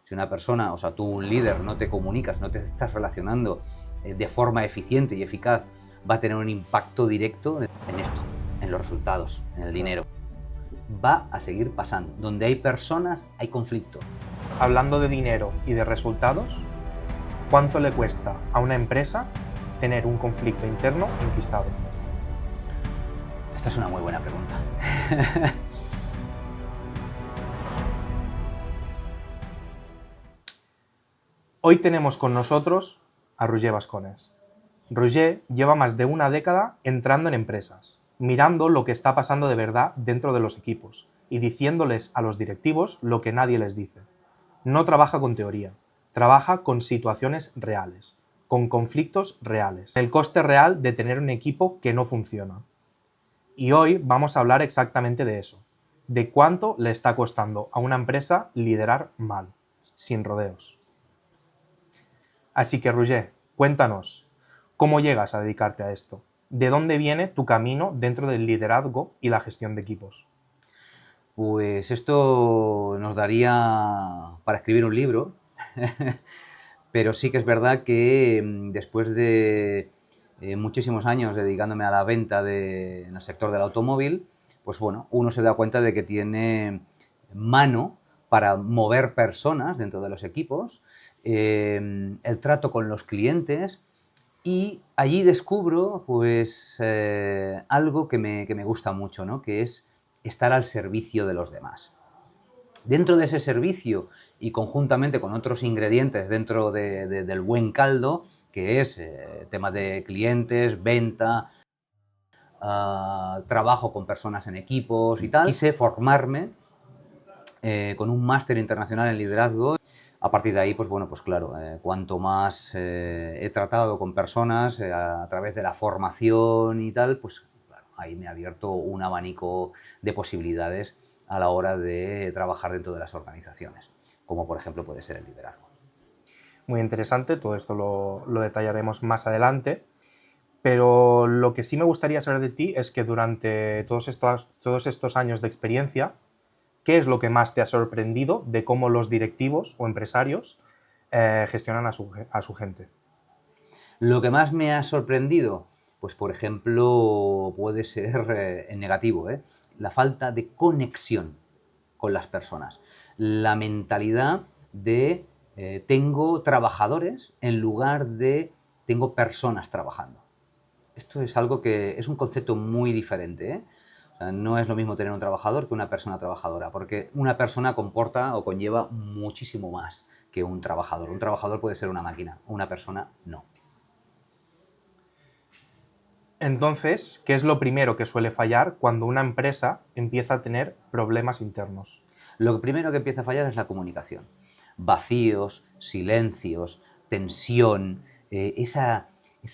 Si una persona, o sea, tú un líder, no te comunicas, no te estás relacionando de forma eficiente y eficaz, va a tener un impacto directo en esto, en los resultados, en el dinero. Va a seguir pasando. Donde hay personas, hay conflicto. Hablando de dinero y de resultados, ¿cuánto le cuesta a una empresa tener un conflicto interno enquistado? Esta es una muy buena pregunta. Hoy tenemos con nosotros a Roger Bascones. Roger lleva más de una década entrando en empresas, mirando lo que está pasando de verdad dentro de los equipos y diciéndoles a los directivos lo que nadie les dice. No trabaja con teoría, trabaja con situaciones reales, con conflictos reales, el coste real de tener un equipo que no funciona. Y hoy vamos a hablar exactamente de eso, de cuánto le está costando a una empresa liderar mal, sin rodeos. Así que, Roger, cuéntanos, ¿cómo llegas a dedicarte a esto? ¿De dónde viene tu camino dentro del liderazgo y la gestión de equipos? Pues esto nos daría para escribir un libro, pero sí que es verdad que después de muchísimos años dedicándome a la venta en el sector del automóvil, pues bueno, uno se da cuenta de que tiene mano para mover personas dentro de los equipos, el trato con los clientes, y allí descubro pues algo que me gusta mucho, ¿no? Que es estar al servicio de los demás. Dentro de ese servicio y conjuntamente con otros ingredientes dentro del buen caldo, que es tema de clientes, venta, trabajo con personas en equipos y tal, quise formarme con un máster internacional en liderazgo. A partir de ahí, pues bueno, pues claro, cuanto más he tratado con personas a través de la formación y tal, pues claro, ahí me ha abierto un abanico de posibilidades a la hora de trabajar dentro de las organizaciones, como por ejemplo puede ser el liderazgo. Muy interesante, todo esto lo detallaremos más adelante, pero lo que sí me gustaría saber de ti es que durante todos estos años de experiencia, ¿qué es lo que más te ha sorprendido de cómo los directivos o empresarios gestionan a su gente? Lo que más me ha sorprendido, pues por ejemplo, puede ser en negativo, la falta de conexión con las personas. La mentalidad de tengo trabajadores en lugar de tengo personas trabajando. Esto es algo que es un concepto muy diferente, ¿eh? O sea, no es lo mismo tener un trabajador que una persona trabajadora, porque una persona comporta o conlleva muchísimo más que un trabajador. Un trabajador puede ser una máquina, una persona no. Entonces, ¿qué es lo primero que suele fallar cuando una empresa empieza a tener problemas internos? Lo primero que empieza a fallar es la comunicación. Vacíos, silencios, tensión, esa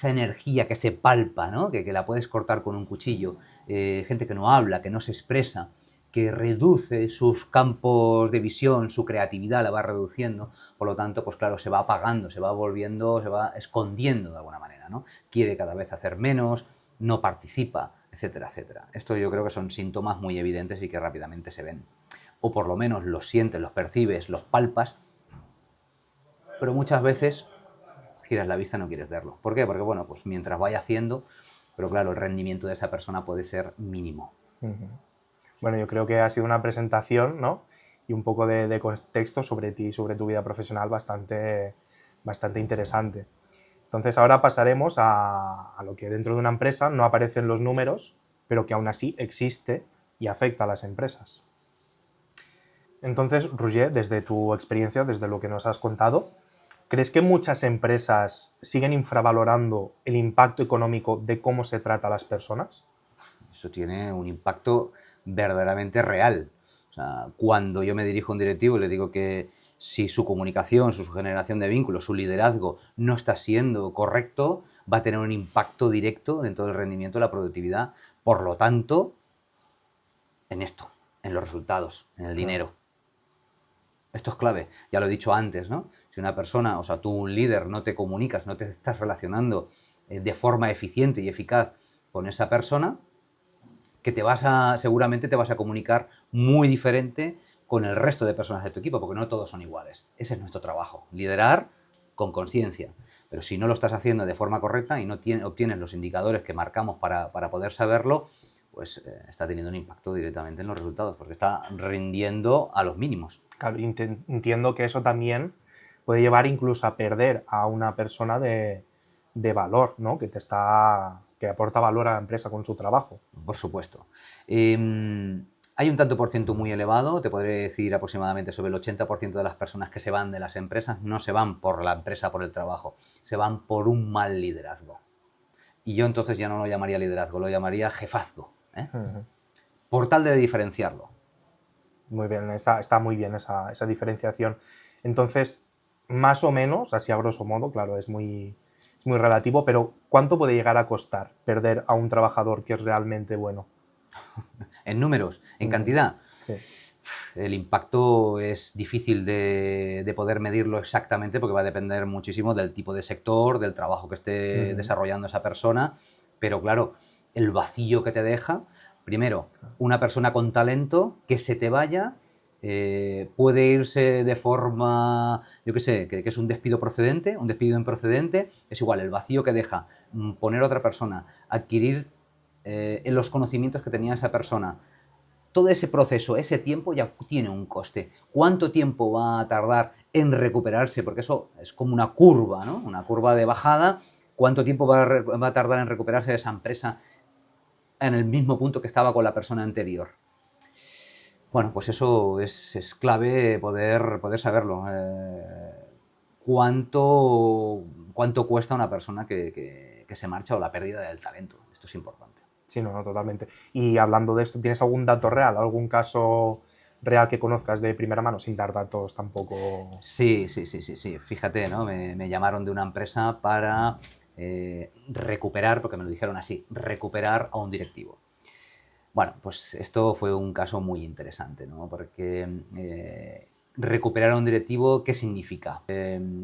energía que se palpa, ¿no? Que la puedes cortar con un cuchillo, gente que no habla, que no se expresa, que reduce sus campos de visión, su creatividad la va reduciendo, por lo tanto, pues claro, se va apagando, se va volviendo, se va escondiendo de alguna manera, ¿no? Quiere cada vez hacer menos, no participa, etcétera, etcétera. Esto yo creo que son síntomas muy evidentes y que rápidamente se ven. O por lo menos los sientes, los percibes, los palpas, pero muchas veces giras la vista y no quieres verlo. ¿Por qué? Porque, bueno, pues mientras vaya haciendo, pero claro, el rendimiento de esa persona puede ser mínimo. Bueno, yo creo que ha sido una presentación, ¿no? Y un poco de contexto sobre ti y sobre tu vida profesional bastante interesante. Entonces ahora pasaremos a lo que dentro de una empresa no aparecen los números, pero que aún así existe y afecta a las empresas. Entonces, Roger, desde tu experiencia, desde lo que nos has contado, ¿crees que muchas empresas siguen infravalorando el impacto económico de cómo se trata a las personas? Eso tiene un impacto verdaderamente real. O sea, cuando yo me dirijo a un directivo y le digo que si su comunicación, su generación de vínculos, su liderazgo no está siendo correcto, va a tener un impacto directo dentro del rendimiento de la productividad. Por lo tanto, en esto, en los resultados, en el dinero. Esto es clave, ya lo he dicho antes, ¿no? Si una persona, o sea, tú un líder, no te comunicas, no te estás relacionando de forma eficiente y eficaz con esa persona, que seguramente te vas a comunicar muy diferente con el resto de personas de tu equipo, porque no todos son iguales. Ese es nuestro trabajo, liderar con conciencia. Pero si no lo estás haciendo de forma correcta y no obtienes los indicadores que marcamos para poder saberlo, pues está teniendo un impacto directamente en los resultados, porque está rindiendo a los mínimos. Claro, entiendo que eso también puede llevar incluso a perder a una persona de valor, ¿no? Que aporta valor a la empresa con su trabajo. Por supuesto. Hay un tanto por ciento muy elevado, te podré decir aproximadamente sobre el 80% de las personas que se van de las empresas no se van por la empresa, por el trabajo, se van por un mal liderazgo. Y yo entonces ya no lo llamaría liderazgo, lo llamaría jefazgo, ¿eh? Por tal de diferenciarlo. Muy bien, está muy bien esa diferenciación. Entonces, más o menos, así a grosso modo, claro, es muy relativo, pero ¿cuánto puede llegar a costar perder a un trabajador que es realmente bueno? En números, en cantidad. Sí. El impacto es difícil de poder medirlo exactamente porque va a depender muchísimo del tipo de sector, del trabajo que esté desarrollando esa persona, pero claro, el vacío que te deja, primero, una persona con talento que se te vaya, puede irse de forma, yo qué sé, que es un despido procedente, un despido improcedente, es igual, el vacío que deja poner a otra persona, adquirir en los conocimientos que tenía esa persona. Todo ese proceso, ese tiempo ya tiene un coste. ¿Cuánto tiempo va a tardar en recuperarse? Porque eso es como una curva, ¿no? Una curva de bajada. ¿Cuánto tiempo va a tardar en recuperarse esa empresa en el mismo punto que estaba con la persona anterior? Bueno, pues eso es clave poder saberlo. ¿Cuánto cuesta una persona que se marcha o la pérdida del talento? Esto es importante. Sí, no, totalmente. Y hablando de esto, ¿tienes algún dato real, algún caso real que conozcas de primera mano, sin dar datos tampoco? Sí. Fíjate, ¿no? Me llamaron de una empresa para recuperar, porque me lo dijeron así, recuperar a un directivo. Bueno, pues esto fue un caso muy interesante, ¿no? Porque recuperar a un directivo, ¿qué significa?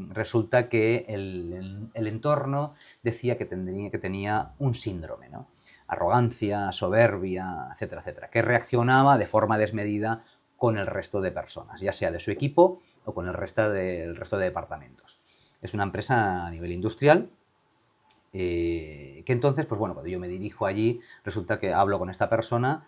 Resulta que el entorno decía que tenía un síndrome, ¿no? Arrogancia, soberbia, etcétera, etcétera, que reaccionaba de forma desmedida con el resto de personas, ya sea de su equipo o con el resto de departamentos. Es una empresa a nivel industrial que entonces, pues bueno, cuando yo me dirijo allí, resulta que hablo con esta persona.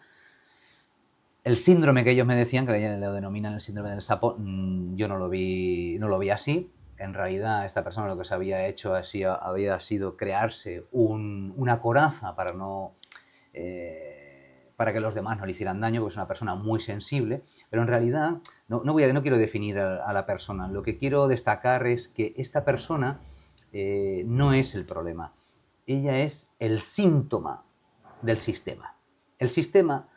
El síndrome que ellos me decían, que lo denominan el síndrome del sapo, yo no lo vi así. En realidad, esta persona lo que se había hecho había sido crearse una coraza para para que los demás no le hicieran daño, porque es una persona muy sensible, pero en realidad no quiero definir a la persona. Lo que quiero destacar es que esta persona no es el problema. Ella es el síntoma del sistema. El sistema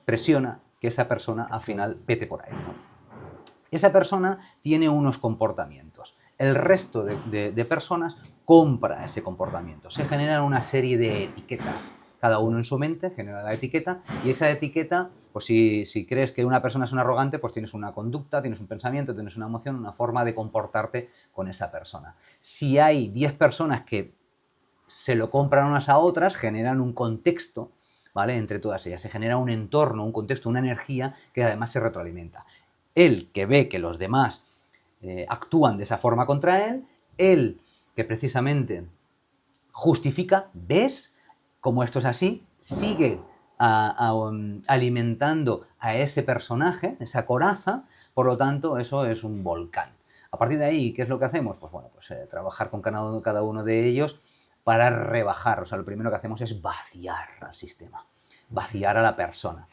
presiona que esa persona al final vete por ahí, ¿no? Esa persona tiene unos comportamientos. El resto de personas compra ese comportamiento. Se generan una serie de etiquetas. Cada uno en su mente genera la etiqueta y esa etiqueta, pues si crees que una persona es un arrogante, pues tienes una conducta, tienes un pensamiento, tienes una emoción, una forma de comportarte con esa persona. Si hay 10 personas que se lo compran unas a otras, generan un contexto, ¿vale? Entre todas ellas. Se genera un entorno, un contexto, una energía que además se retroalimenta. Él que ve que los demás actúan de esa forma contra él que precisamente justifica, ¿ves cómo esto es así? Sigue alimentando a ese personaje, esa coraza, por lo tanto, eso es un volcán. A partir de ahí, ¿qué es lo que hacemos? Pues bueno, trabajar con cada uno de ellos para rebajar. O sea, lo primero que hacemos es vaciar al sistema, vaciar a la persona.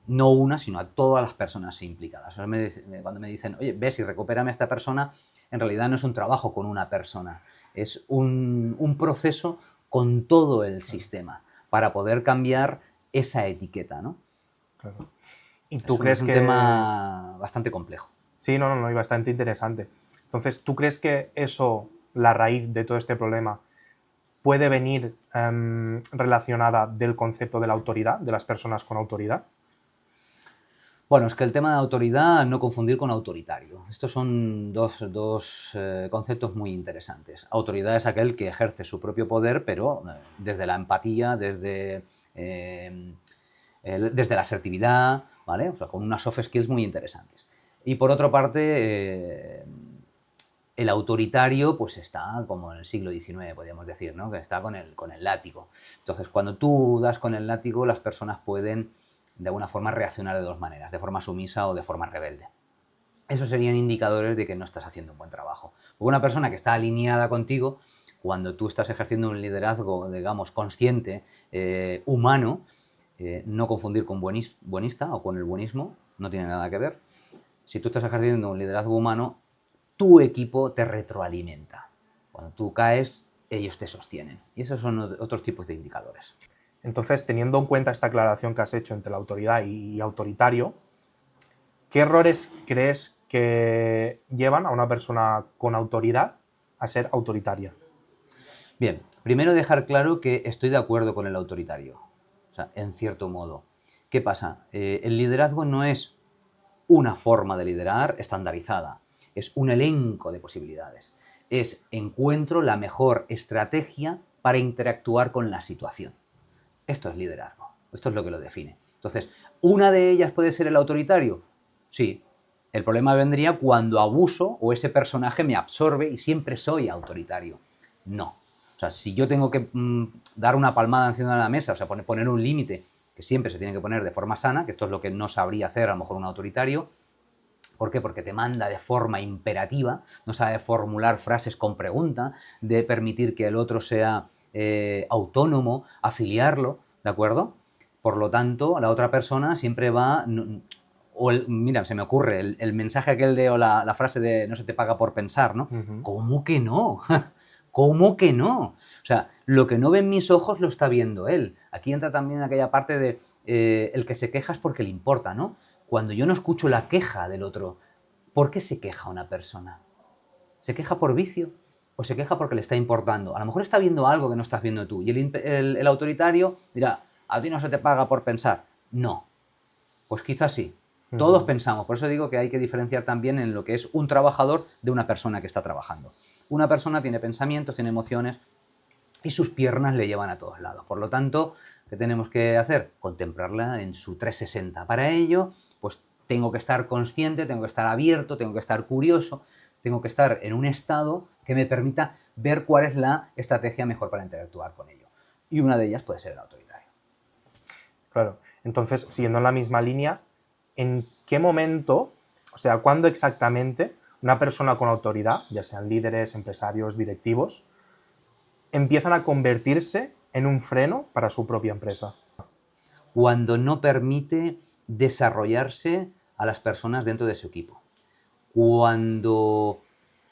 No una, sino a todas las personas implicadas. Cuando me dicen, oye, ves y recupérame a esta persona, en realidad no es un trabajo con una persona, es un proceso con todo el sistema para poder cambiar esa etiqueta, ¿no? Claro. ¿Y tú es un tema bastante complejo. Sí, no, y bastante interesante. Entonces, ¿tú crees que eso, la raíz de todo este problema, puede venir relacionada del concepto de la autoridad, de las personas con autoridad? Bueno, es que el tema de autoridad, no confundir con autoritario. Estos son dos conceptos muy interesantes. Autoridad es aquel que ejerce su propio poder, pero desde la empatía, desde la asertividad, ¿vale? O sea, con unas soft skills muy interesantes. Y por otra parte, el autoritario pues está como en el siglo XIX, podríamos decir, ¿no? Que está con el látigo. Entonces, cuando tú das con el látigo, las personas pueden de alguna forma reaccionar de dos maneras, de forma sumisa o de forma rebelde. Esos serían indicadores de que no estás haciendo un buen trabajo. Porque una persona que está alineada contigo, cuando tú estás ejerciendo un liderazgo, digamos, consciente, humano, no confundir con buenista o con el buenismo, no tiene nada que ver. Si tú estás ejerciendo un liderazgo humano, tu equipo te retroalimenta. Cuando tú caes, ellos te sostienen. Y esos son otros tipos de indicadores. Entonces, teniendo en cuenta esta aclaración que has hecho entre la autoridad y autoritario, ¿qué errores crees que llevan a una persona con autoridad a ser autoritaria? Bien, primero dejar claro que estoy de acuerdo con el autoritario. O sea, en cierto modo. ¿Qué pasa? El liderazgo no es una forma de liderar estandarizada. Es un elenco de posibilidades. Encuentro la mejor estrategia para interactuar con la situación. Esto es liderazgo. Esto es lo que lo define. Entonces, ¿una de ellas puede ser el autoritario? Sí. El problema vendría cuando abuso o ese personaje me absorbe y siempre soy autoritario. No. O sea, si yo tengo que dar una palmada encima de la mesa, o sea, poner un límite, que siempre se tiene que poner de forma sana, que esto es lo que no sabría hacer a lo mejor un autoritario. ¿Por qué? Porque te manda de forma imperativa, no sabe formular frases con pregunta, de permitir que el otro sea autónomo, afiliarlo, ¿de acuerdo? Por lo tanto, la otra persona siempre va... mira, se me ocurre el mensaje aquel de, o la frase de no se te paga por pensar, ¿no? ¿Cómo que no? ¿Cómo que no? O sea, lo que no ven mis ojos lo está viendo él. Aquí entra también aquella parte de el que se queja es porque le importa, ¿no? Cuando yo no escucho la queja del otro, ¿por qué se queja una persona? ¿Se queja por vicio? ¿O se queja porque le está importando? A lo mejor está viendo algo que no estás viendo tú. Y el autoritario dirá, a ti no se te paga por pensar. No. Pues quizás sí. Todos pensamos. Por eso digo que hay que diferenciar también en lo que es un trabajador de una persona que está trabajando. Una persona tiene pensamientos, tiene emociones y sus piernas le llevan a todos lados. Por lo tanto, ¿qué tenemos que hacer? Contemplarla en su 360. Para ello, pues tengo que estar consciente, tengo que estar abierto, tengo que estar curioso, tengo que estar en un estado que me permita ver cuál es la estrategia mejor para interactuar con ello. Y una de ellas puede ser el autoritario. Claro. Entonces, siguiendo en la misma línea, ¿en qué momento, o sea, cuándo exactamente una persona con autoridad, ya sean líderes, empresarios, directivos, empiezan a convertirse en un freno para su propia empresa? Cuando no permite desarrollarse a las personas dentro de su equipo. Cuando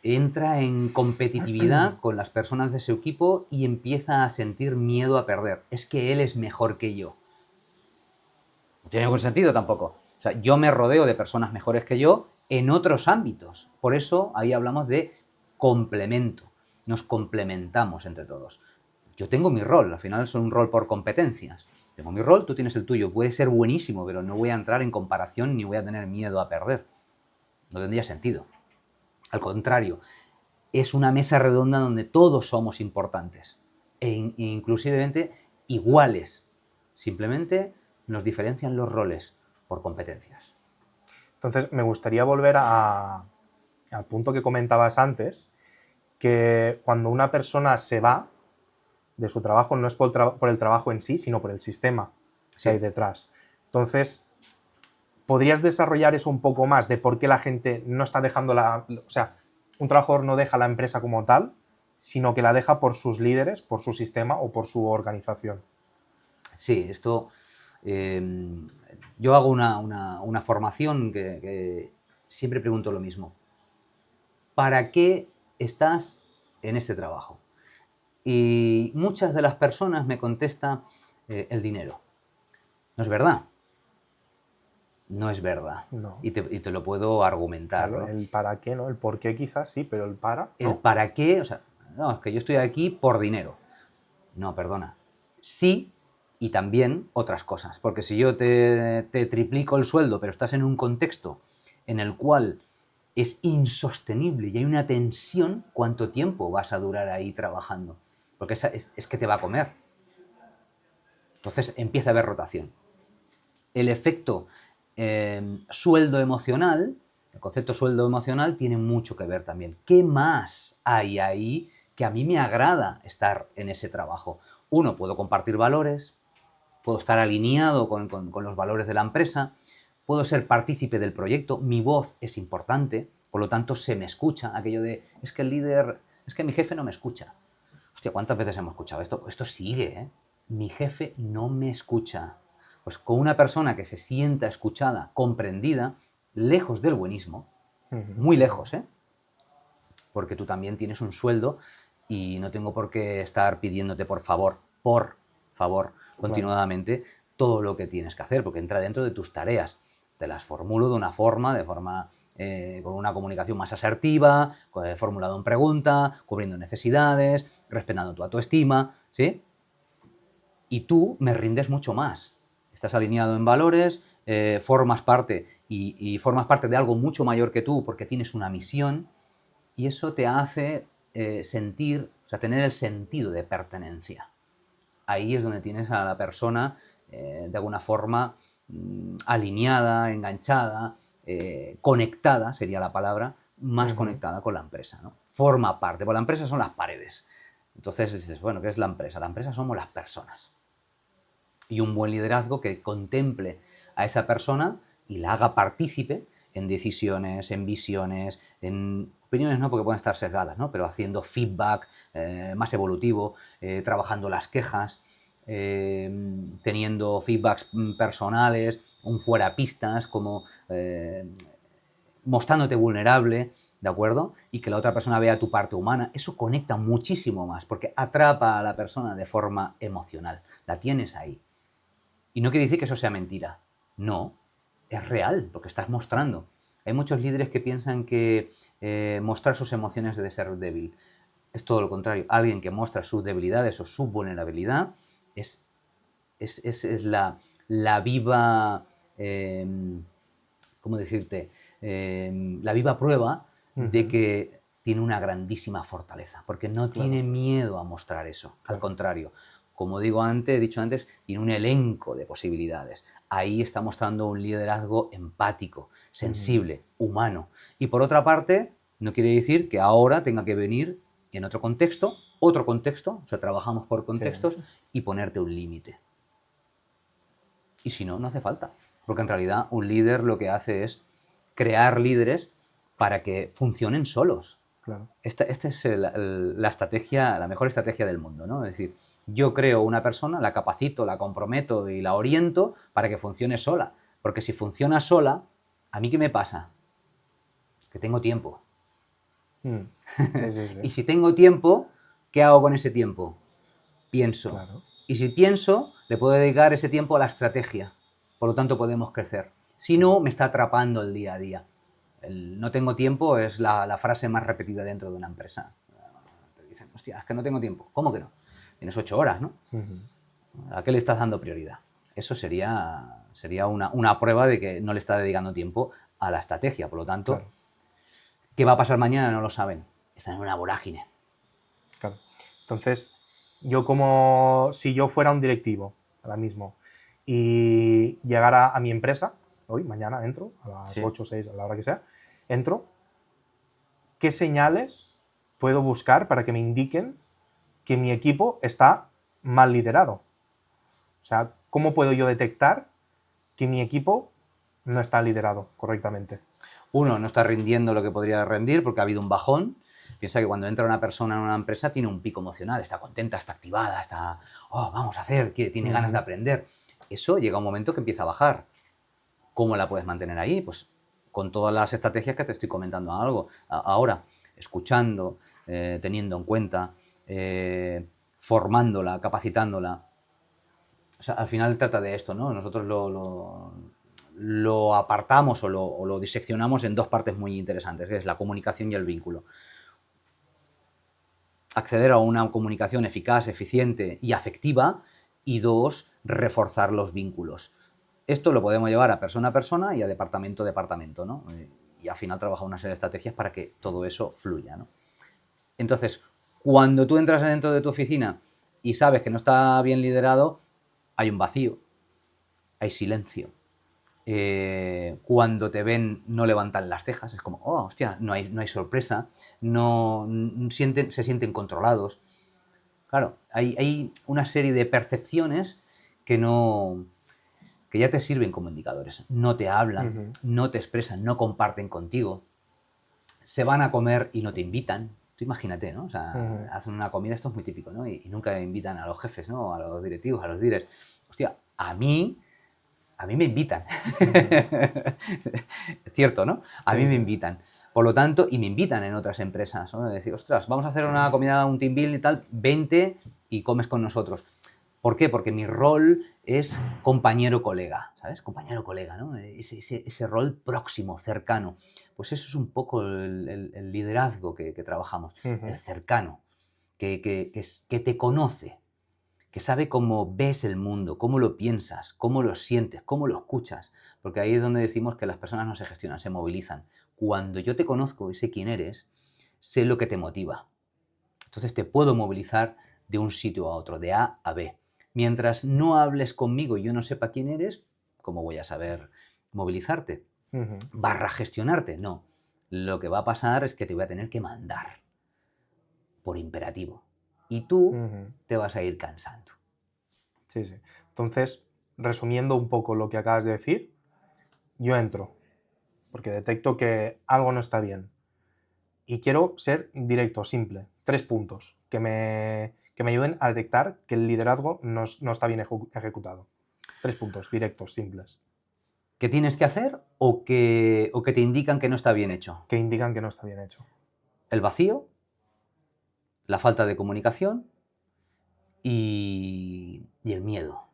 entra en competitividad con las personas de su equipo y empieza a sentir miedo a perder. Es que él es mejor que yo. No tiene ningún sentido tampoco. O sea, yo me rodeo de personas mejores que yo en otros ámbitos. Por eso ahí hablamos de complemento. Nos complementamos entre todos. Yo tengo mi rol, al final es un rol por competencias. Tengo mi rol, tú tienes el tuyo. Puede ser buenísimo, pero no voy a entrar en comparación ni voy a tener miedo a perder. No tendría sentido. Al contrario, es una mesa redonda donde todos somos importantes e inclusivamente iguales. Simplemente nos diferencian los roles por competencias. Entonces, me gustaría volver al punto que comentabas antes, que cuando una persona se va de su trabajo no es por el trabajo en sí, sino por el sistema que hay detrás. Entonces, ¿podrías desarrollar eso un poco más de por qué la gente no está dejando o sea, un trabajador no deja la empresa como tal, sino que la deja por sus líderes, por su sistema o por su organización? Sí, esto... yo hago una formación que siempre pregunto lo mismo. ¿Para qué estás en este trabajo? Y muchas de las personas me contestan el dinero. No es verdad. No es verdad. No. Y te lo puedo argumentar, Claro, ¿no? el para qué, ¿no? El por qué quizás sí, pero el para, ¿no? El para qué, o sea, no, es que yo estoy aquí por dinero. No, perdona. Sí y también otras cosas. Porque si yo te triplico el sueldo, pero estás en un contexto en el cual es insostenible y hay una tensión, ¿cuánto tiempo vas a durar ahí trabajando? Porque es que te va a comer. Entonces empieza a haber rotación. El efecto sueldo emocional, el concepto sueldo emocional tiene mucho que ver también. ¿Qué más hay ahí que a mí me agrada estar en ese trabajo? Uno, puedo compartir valores, puedo estar alineado con los valores de la empresa, puedo ser partícipe del proyecto, mi voz es importante, por lo tanto se me escucha. Aquello de, es que el líder, es que mi jefe no me escucha. Hostia, ¿cuántas veces hemos escuchado esto? Esto sigue, ¿eh? Mi jefe no me escucha. Pues con una persona que se sienta escuchada, comprendida, lejos del buenismo, muy lejos, ¿eh? Porque tú también tienes un sueldo y no tengo por qué estar pidiéndote por favor, continuadamente todo lo que tienes que hacer, porque entra dentro de tus tareas. Te las formulo de forma con una comunicación más asertiva, formulado en pregunta, cubriendo necesidades, respetando tu autoestima, ¿sí? Y tú me rindes mucho más. Estás alineado en valores, formas parte y formas parte de algo mucho mayor que tú porque tienes una misión y eso te hace sentir, o sea, tener el sentido de pertenencia. Ahí es donde tienes a la persona de alguna forma alineada, enganchada, conectada, sería la palabra, más conectada con la empresa, ¿no? Forma parte, porque la empresa son las paredes. Entonces dices, bueno, ¿qué es la empresa? La empresa somos las personas. Y un buen liderazgo que contemple a esa persona y la haga partícipe en decisiones, en visiones, en opiniones no, porque pueden estar sesgadas, ¿no? Pero haciendo feedback más evolutivo, trabajando las quejas, teniendo feedbacks personales, un fuera pistas, como mostrándote vulnerable, ¿de acuerdo? Y que la otra persona vea tu parte humana. Eso conecta muchísimo más, porque atrapa a la persona de forma emocional. La tienes ahí. Y no quiere decir que eso sea mentira. No, es real, porque estás mostrando. Hay muchos líderes que piensan que mostrar sus emociones debe ser débil. Es todo lo contrario. Alguien que muestra sus debilidades o su vulnerabilidad es la viva, ¿cómo decirte? La viva prueba de que tiene una grandísima fortaleza, porque no tiene miedo a mostrar eso. Al contrario, como he dicho antes, tiene un elenco de posibilidades. Ahí está mostrando un liderazgo empático, sensible, humano. Y por otra parte, no quiere decir que ahora tenga que venir en otro contexto, o sea, trabajamos por contextos, y ponerte un límite. Y si no, no hace falta. Porque en realidad un líder lo que hace es crear líderes para que funcionen solos. Claro. Esta es la mejor estrategia del mundo, ¿no? Es decir, yo creo una persona, la capacito, la comprometo y la oriento para que funcione sola. Porque si funciona sola, ¿a mí qué me pasa? Que tengo tiempo. Sí. Y si tengo tiempo, ¿qué hago con ese tiempo? Pienso. Claro. Y si pienso, le puedo dedicar ese tiempo a la estrategia. Por lo tanto, podemos crecer. Si no, me está atrapando el día a día. El no tengo tiempo es la frase más repetida dentro de una empresa. Te dicen, hostia, es que no tengo tiempo. ¿Cómo que no? Tienes 8 horas, ¿no? ¿A qué le estás dando prioridad? Eso sería una prueba de que no le está dedicando tiempo a la estrategia. Por lo tanto, ¿qué va a pasar mañana? No lo saben. Están en una vorágine. Claro. Entonces, si yo fuera un directivo ahora mismo y llegara a mi empresa, mañana entro, a las 8 o 6, a la hora que sea, entro, ¿qué señales puedo buscar para que me indiquen que mi equipo está mal liderado? O sea, ¿cómo puedo yo detectar que mi equipo no está liderado correctamente? Uno, no está rindiendo lo que podría rendir porque ha habido un bajón. Piensa que cuando entra una persona en una empresa tiene un pico emocional, está contenta, está activada, está, vamos a hacer, tiene ganas de aprender. Eso llega un momento que empieza a bajar. ¿Cómo la puedes mantener ahí? Pues con todas las estrategias que te estoy comentando ahora, escuchando, teniendo en cuenta, formándola, capacitándola. O sea, al final trata de esto, ¿no? Nosotros lo apartamos o lo diseccionamos en dos partes muy interesantes, que es la comunicación y el vínculo. Acceder a una comunicación eficaz, eficiente y afectiva, y dos, reforzar los vínculos. Esto lo podemos llevar a persona y a departamento a departamento, ¿no? Y al final trabajar una serie de estrategias para que todo eso fluya, ¿no? Entonces, cuando tú entras dentro de tu oficina y sabes que no está bien liderado, hay un vacío, hay silencio, Cuando te ven no levantan las cejas, es como, oh, hostia, no hay sorpresa, no se sienten controlados. Claro, hay una serie de percepciones que que ya te sirven como indicadores. No te hablan, no te expresan, no comparten contigo. Se van a comer y no te invitan. Tú imagínate, ¿no? O sea, hacen una comida, esto es muy típico, ¿no? Y nunca invitan a los jefes, ¿no? A los directivos, a los líderes. Hostia, a mí me invitan. Es cierto, ¿no? A mí me invitan. Por lo tanto, y me invitan en otras empresas, ¿no? De decir, ostras, vamos a hacer una comida, un team building y tal, vente y comes con nosotros. ¿Por qué? Porque mi rol es compañero-colega, ¿sabes? Compañero-colega, ¿no? Ese rol próximo, cercano. Pues eso es un poco el liderazgo que trabajamos, el cercano, que te conoce, que sabe cómo ves el mundo, cómo lo piensas, cómo lo sientes, cómo lo escuchas. Porque ahí es donde decimos que las personas no se gestionan, se movilizan. Cuando yo te conozco y sé quién eres, sé lo que te motiva. Entonces te puedo movilizar de un sitio a otro, de A a B. Mientras no hables conmigo y yo no sepa quién eres, ¿cómo voy a saber movilizarte? Barra gestionarte, no. Lo que va a pasar es que te voy a tener que mandar por imperativo. Y tú te vas a ir cansando. Sí, sí. Entonces, resumiendo un poco lo que acabas de decir, yo entro porque detecto que algo no está bien y quiero ser directo, simple. 3 puntos que me ayuden a detectar que el liderazgo no está bien ejecutado. 3 puntos directos, simples. ¿Qué tienes que hacer o que te indican que no está bien hecho? Que indican que no está bien hecho. El vacío, la falta de comunicación y el miedo.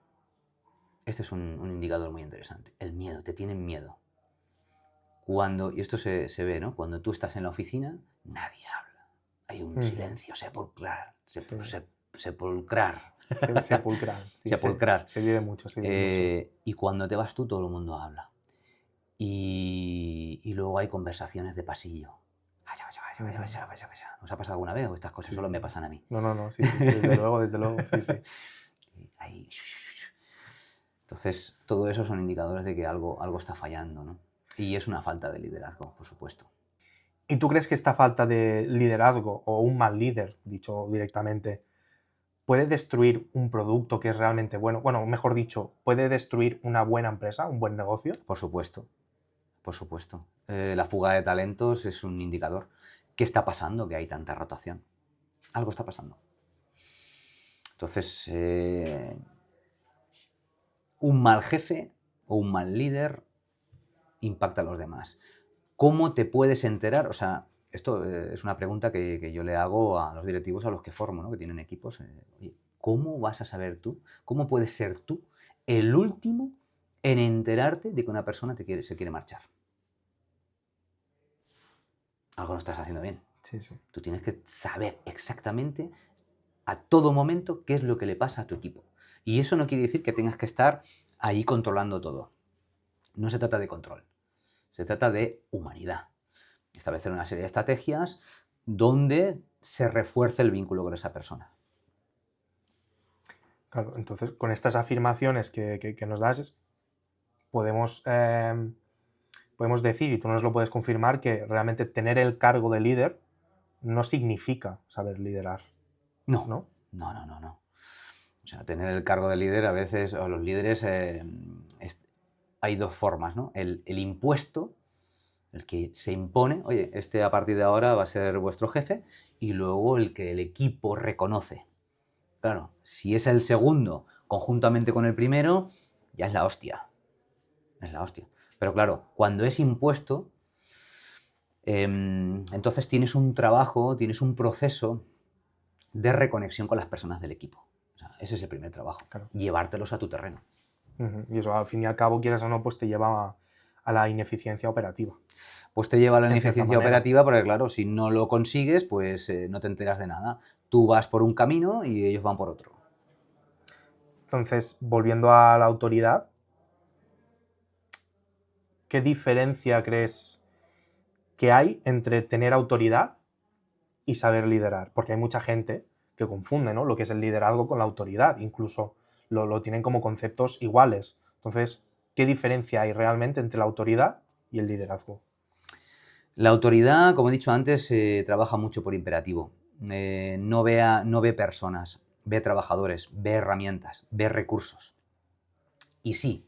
Este es un indicador muy interesante. El miedo, te tienen miedo. Y esto se ve, ¿no? Cuando tú estás en la oficina, nadie habla. Hay un silencio sepulcral. Sepulcral. Sí, Sepulcral. Se vive mucho. Y cuando te vas tú, todo el mundo habla. Y luego hay conversaciones de pasillo. ¿Os ha pasado alguna vez o estas cosas solo me pasan a mí? No, sí, desde luego, sí. Ahí. Entonces, todo eso son indicadores de que algo está fallando, ¿no? Y es una falta de liderazgo, por supuesto. ¿Y tú crees que esta falta de liderazgo o un mal líder, dicho directamente, puede destruir un producto que es realmente bueno? Bueno, mejor dicho, ¿puede destruir una buena empresa, un buen negocio? Por supuesto, por supuesto. La fuga de talentos es un indicador. ¿Qué está pasando que hay tanta rotación? Algo está pasando. Entonces, un mal jefe o un mal líder impacta a los demás. ¿Cómo te puedes enterar? O sea, esto es una pregunta que yo le hago a los directivos a los que formo, ¿no? Que tienen equipos. Oye, ¿cómo vas a saber tú? ¿Cómo puedes ser tú el último en enterarte de que una persona se quiere marchar? Algo no estás haciendo bien. Sí. Tú tienes que saber exactamente a todo momento qué es lo que le pasa a tu equipo. Y eso no quiere decir que tengas que estar ahí controlando todo. No se trata de control. Se trata de humanidad. Establecer una serie de estrategias donde se refuerce el vínculo con esa persona. Claro, entonces con estas afirmaciones que nos das, podemos decir, y tú nos lo puedes confirmar, que realmente tener el cargo de líder no significa saber liderar. No. O sea, tener el cargo de líder a veces, o los líderes, hay dos formas, ¿no? El impuesto, el que se impone, oye, este a partir de ahora va a ser vuestro jefe, y luego el que el equipo reconoce. Claro, si es el segundo conjuntamente con el primero, ya es la hostia. Es la hostia. Pero claro, cuando es impuesto, entonces tienes un trabajo, tienes un proceso de reconexión con las personas del equipo. O sea, ese es el primer trabajo. Claro. Llevártelos a tu terreno. Y eso, al fin y al cabo, quieras o no, pues te lleva a la ineficiencia operativa. Pues te lleva a la ineficiencia operativa porque, claro, si no lo consigues, pues no te enteras de nada. Tú vas por un camino y ellos van por otro. Entonces, volviendo a la autoridad, ¿qué diferencia crees que hay entre tener autoridad y saber liderar? Porque hay mucha gente que confunde, ¿no?, lo que es el liderazgo con la autoridad, incluso lo tienen como conceptos iguales. Entonces, ¿Qué diferencia hay realmente entre la autoridad y el liderazgo? La autoridad, como he dicho antes, trabaja mucho por imperativo. No ve personas, ve trabajadores, ve herramientas, ve recursos. Y sí,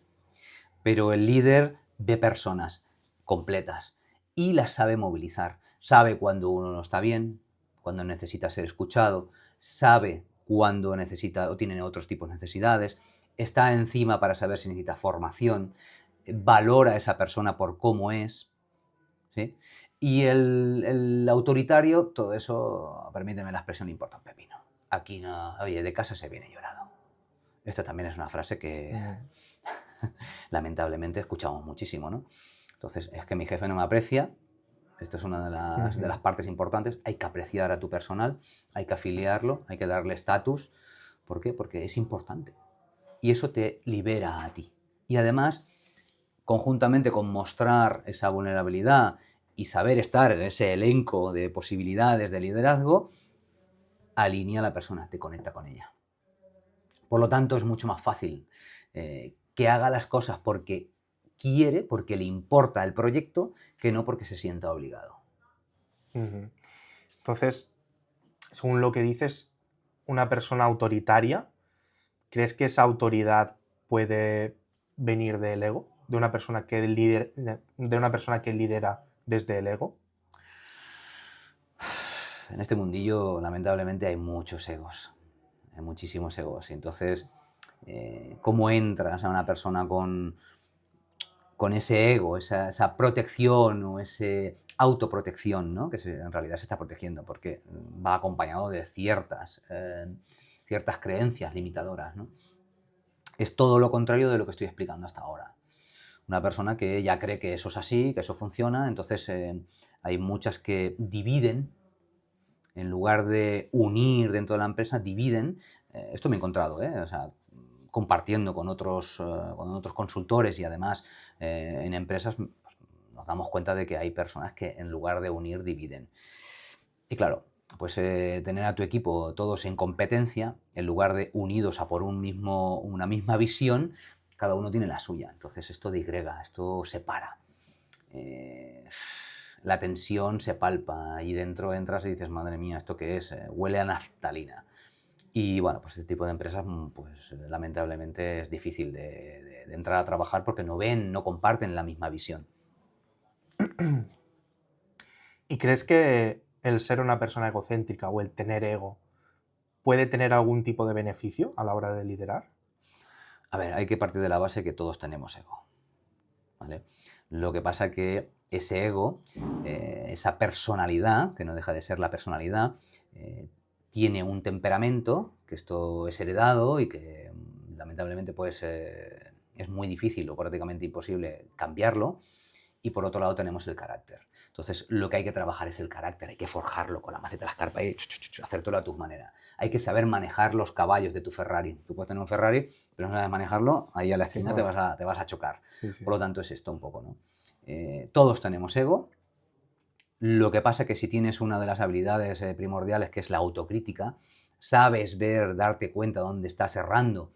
pero el líder ve personas completas y las sabe movilizar. Sabe cuando uno no está bien, cuando necesita ser escuchado, sabe cuando necesita o tiene otros tipos de necesidades, está encima para saber si necesita formación, valora a esa persona por cómo es, ¿sí? Y el autoritario, todo eso, permíteme la expresión, le importa un pepino. Aquí no, oye, de casa se viene llorado. Esta también es una frase que lamentablemente escuchamos muchísimo, ¿no? Entonces, es que mi jefe no me aprecia, esto es una de las partes importantes, hay que apreciar a tu personal, hay que afiliarlo, hay que darle estatus. ¿Por qué? Porque es importante. Y eso te libera a ti. Y además, conjuntamente con mostrar esa vulnerabilidad y saber estar en ese elenco de posibilidades de liderazgo, alinea a la persona, te conecta con ella. Por lo tanto, es mucho más fácil que haga las cosas porque quiere, porque le importa el proyecto, que no porque se sienta obligado. Entonces, según lo que dices, una persona autoritaria, ¿crees que esa autoridad puede venir del ego? ¿De una persona que lidera desde el ego? En este mundillo, lamentablemente, hay muchos egos. Hay muchísimos egos. Y entonces, ¿cómo entras a una persona con ese ego, esa protección o esa autoprotección, ¿no? Que en realidad se está protegiendo porque va acompañado de ciertas creencias limitadoras, ¿no? Es todo lo contrario de lo que estoy explicando hasta ahora. Una persona que ya cree que eso es así, que eso funciona, entonces hay muchas que dividen, en lugar de unir dentro de la empresa, dividen. Esto me he encontrado, o sea, compartiendo con otros consultores y además en empresas, pues, nos damos cuenta de que hay personas que en lugar de unir, dividen. Y claro, pues tener a tu equipo todos en competencia, en lugar de unidos a por una misma visión, cada uno tiene la suya. Entonces esto disgrega, esto separa. La tensión se palpa y dentro entras y dices, madre mía, ¿esto qué es? Huele a naftalina. Y bueno, pues este tipo de empresas, pues lamentablemente es difícil de entrar a trabajar porque no comparten la misma visión. ¿Y crees que el ser una persona egocéntrica o el tener ego puede tener algún tipo de beneficio a la hora de liderar? A ver, hay que partir de la base que todos tenemos ego, ¿vale? Lo que pasa que ese ego, esa personalidad, que no deja de ser la personalidad, tiene un temperamento, que esto es heredado y que lamentablemente pues, es muy difícil o prácticamente imposible cambiarlo. Y por otro lado tenemos el carácter. Entonces lo que hay que trabajar es el carácter, hay que forjarlo con la maceta de las carpas y hacértelo a tu manera. Hay que saber manejar los caballos de tu Ferrari. Tú puedes tener un Ferrari, pero no sabes manejarlo, ahí a la esquina Sí, te vas a chocar. sí. Por lo tanto es esto un poco, ¿no? Todos tenemos ego. Lo que pasa es que si tienes una de las habilidades primordiales, que es la autocrítica, sabes ver, darte cuenta dónde estás errando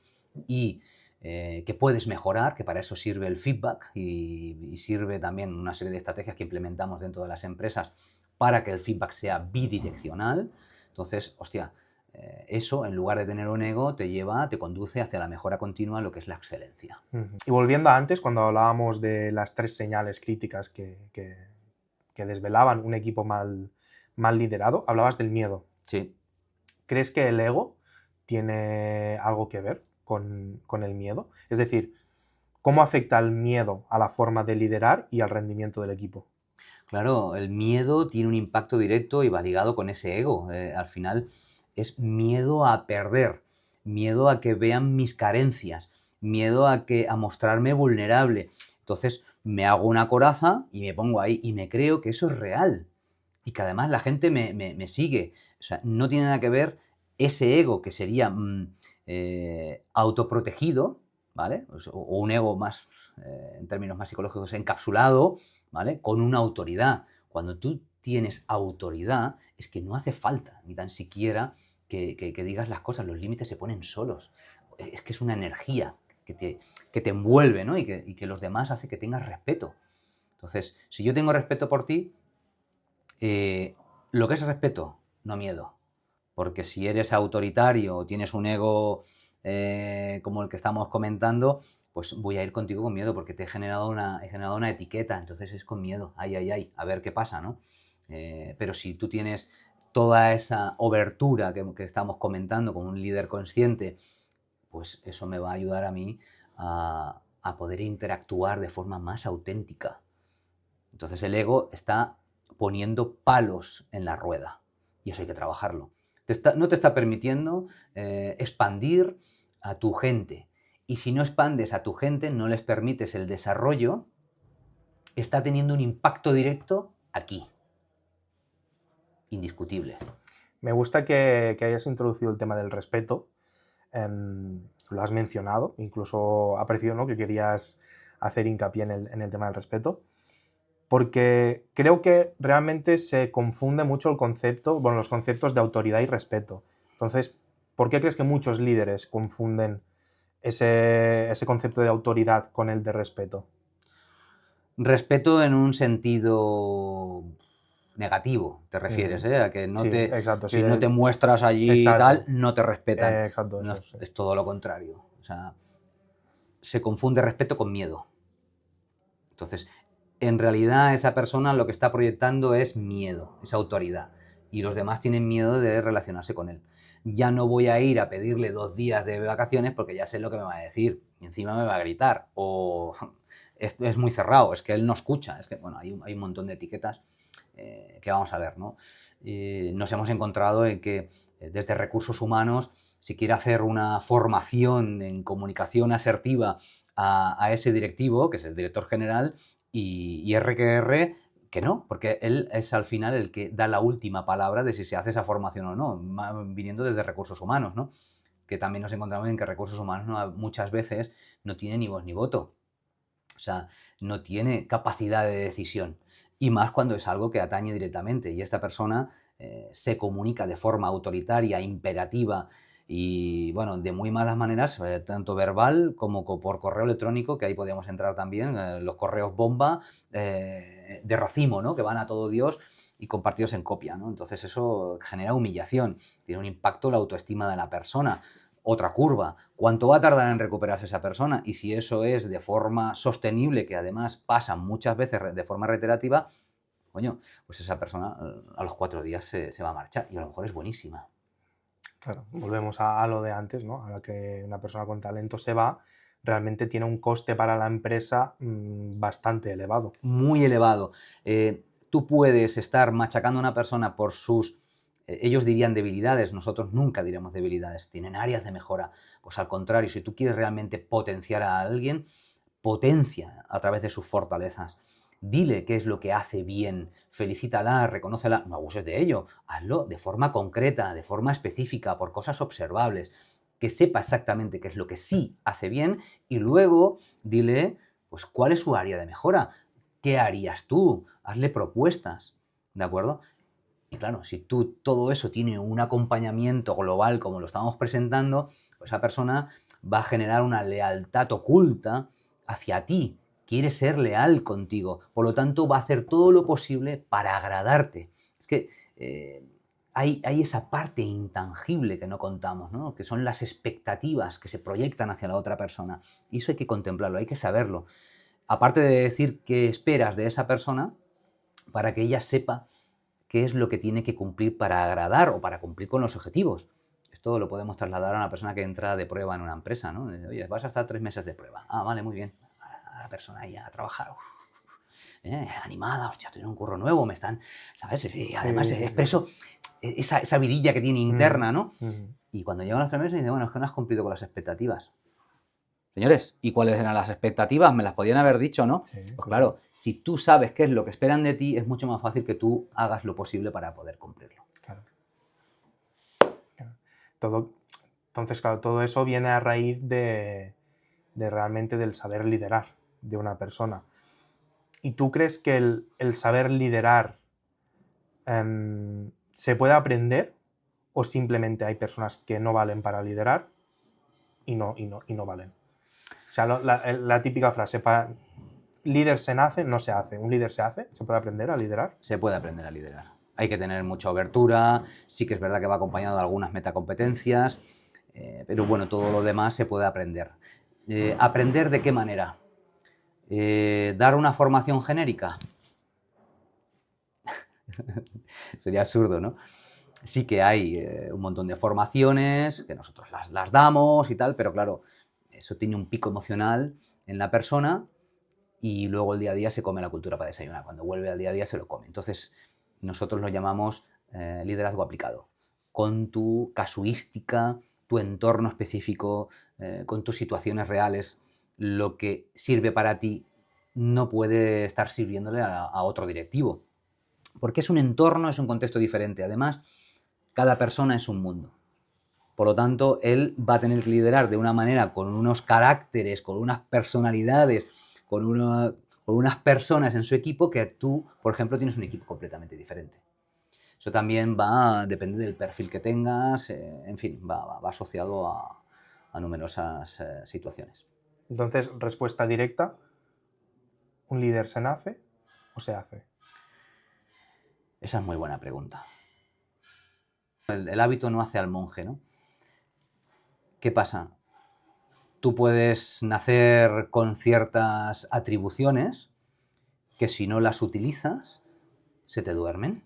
y que puedes mejorar, que para eso sirve el feedback y sirve también una serie de estrategias que implementamos dentro de las empresas para que el feedback sea bidireccional. Entonces, hostia, eso en lugar de tener un ego te conduce hacia la mejora continua, lo que es la excelencia. Y volviendo a antes, cuando hablábamos de las 3 señales críticas que desvelaban un equipo mal liderado, hablabas del miedo. Sí. ¿Crees que el ego tiene algo que ver con el miedo? Es decir, ¿cómo afecta el miedo a la forma de liderar y al rendimiento del equipo? Claro, el miedo tiene un impacto directo y va ligado con ese ego. Al final es miedo a perder, miedo a que vean mis carencias, miedo a mostrarme vulnerable. Entonces me hago una coraza y me pongo ahí y me creo que eso es real y que además la gente me sigue. O sea, no tiene nada que ver ese ego que sería autoprotegido, ¿vale? O un ego más, en términos más psicológicos, encapsulado, ¿vale? Con una autoridad. Cuando tú tienes autoridad, es que no hace falta ni tan siquiera que digas las cosas, los límites se ponen solos. Es que es una energía que te envuelve, ¿no? Y que los demás hace que tengas respeto. Entonces, si yo tengo respeto por ti, lo que es respeto, no miedo. Porque si eres autoritario o tienes un ego como el que estamos comentando, pues voy a ir contigo con miedo porque he generado una etiqueta, entonces es con miedo, ay, a ver qué pasa, ¿no? Pero si tú tienes toda esa obertura que estamos comentando como un líder consciente, pues eso me va a ayudar a mí a poder interactuar de forma más auténtica. Entonces el ego está poniendo palos en la rueda y eso hay que trabajarlo. No te está permitiendo expandir a tu gente. Y si no expandes a tu gente, no les permites el desarrollo, está teniendo un impacto directo aquí. Indiscutible. Me gusta que hayas introducido el tema del respeto. Lo has mencionado, incluso ha parecido, ¿no?, que querías hacer hincapié en el tema del respeto. Porque creo que realmente se confunde mucho los conceptos de autoridad y respeto. Entonces, ¿por qué crees que muchos líderes confunden ese concepto de autoridad con el de respeto? Respeto en un sentido negativo, te refieres, ¿eh? A que Sí, exacto. Sí, si no te muestras allí y tal, exacto. no te respetan. Exacto, No, eso sí. es todo lo contrario. O sea, se confunde respeto con miedo. Entonces, en realidad esa persona lo que está proyectando es miedo, es autoridad. Y los demás tienen miedo de relacionarse con él. Ya no voy a ir a pedirle 2 días de vacaciones porque ya sé lo que me va a decir. Y encima me va a gritar. O es muy cerrado, es que él no escucha. Es que, bueno, hay un montón de etiquetas que vamos a ver, ¿no? Nos hemos encontrado en que desde recursos humanos, si quiere hacer una formación en comunicación asertiva a ese directivo, que es el director general, y R que no, porque él es al final el que da la última palabra de si se hace esa formación o no, viniendo desde recursos humanos, ¿no? Que también nos encontramos en que recursos humanos muchas veces no tiene ni voz ni voto. O sea, no tiene capacidad de decisión. Y más cuando es algo que atañe directamente. Y esta persona se comunica de forma autoritaria, imperativa y, bueno, de muy malas maneras, tanto verbal como por correo electrónico, que ahí podríamos entrar también, los correos bomba de racimo, ¿no? Que van a todo Dios y compartidos en copia, ¿no? Entonces eso genera humillación, tiene un impacto en la autoestima de la persona. Otra curva, ¿cuánto va a tardar en recuperarse esa persona? Y si eso es de forma sostenible, que además pasa muchas veces de forma reiterativa, coño, pues esa persona a los 4 días se va a marchar y a lo mejor es buenísima. Claro, volvemos a lo de antes, ¿no? A la que una persona con talento se va, realmente tiene un coste para la empresa bastante elevado. Muy elevado. Tú puedes estar machacando a una persona por sus, ellos dirían debilidades, nosotros nunca diremos debilidades, tienen áreas de mejora. Pues al contrario, si tú quieres realmente potenciar a alguien, potencia a través de sus fortalezas. Dile qué es lo que hace bien, felicítala, reconócela, no abuses de ello, hazlo de forma concreta, de forma específica, por cosas observables, que sepa exactamente qué es lo que sí hace bien y luego dile, pues, cuál es su área de mejora. ¿Qué harías tú? Hazle propuestas, ¿de acuerdo? Y claro, si tú todo eso tiene un acompañamiento global como lo estamos presentando, pues esa persona va a generar una lealtad oculta hacia ti. Quiere ser leal contigo. Por lo tanto, va a hacer todo lo posible para agradarte. Es que hay esa parte intangible que no contamos, ¿no? Que son las expectativas que se proyectan hacia la otra persona. Y eso hay que contemplarlo, hay que saberlo. Aparte de decir qué esperas de esa persona, para que ella sepa qué es lo que tiene que cumplir para agradar o para cumplir con los objetivos. Esto lo podemos trasladar a una persona que entra de prueba en una empresa, ¿no? Oye, vas a estar 3 meses de prueba. Ah, vale, muy bien. A la persona ahí a trabajar. Animada, hostia, tiene un curro nuevo, me están, ¿sabes? Y además Sí. expreso esa vidilla que tiene interna, ¿no? Mm. Y cuando llegan los 3 meses dice, bueno, es que no has cumplido con las expectativas. Señores, ¿y cuáles eran las expectativas? Me las podían haber dicho, ¿no? Sí, Pues sí, claro, si tú sabes qué es lo que esperan de ti, es mucho más fácil que tú hagas lo posible para poder cumplirlo. claro. Entonces, claro, todo eso viene a raíz de realmente del saber liderar de una persona. ¿Y tú crees que el saber liderar se puede aprender o simplemente hay personas que no valen para liderar y no valen? sea, la típica frase, líder se nace, no se hace. ¿Un líder se hace? ¿Se puede aprender a liderar? Se puede aprender a liderar. Hay que tener mucha abertura, sí que es verdad que va acompañado de algunas metacompetencias, pero bueno, todo lo demás se puede aprender. ¿Aprender de qué manera? ¿Dar una formación genérica? Sería absurdo, ¿no? Sí que hay un montón de formaciones que nosotros las damos y tal, pero claro, eso tiene un pico emocional en la persona y luego el día a día se come la cultura para desayunar. Cuando vuelve al día a día se lo come. Entonces, nosotros lo llamamos liderazgo aplicado, con tu casuística, tu entorno específico, con tus situaciones reales. Lo que sirve para ti no puede estar sirviéndole a otro directivo, porque es un entorno, es un contexto diferente. Además, cada persona es un mundo. Por lo tanto, él va a tener que liderar de una manera, con unos caracteres, con unas personalidades, con unas personas en su equipo que tú, por ejemplo, tienes un equipo completamente diferente. Eso también depende del perfil que tengas, en fin, va asociado a numerosas situaciones. Entonces, respuesta directa, ¿un líder se nace o se hace? Esa es muy buena pregunta. El hábito no hace al monje, ¿no? ¿Qué pasa? Tú puedes nacer con ciertas atribuciones que si no las utilizas, se te duermen.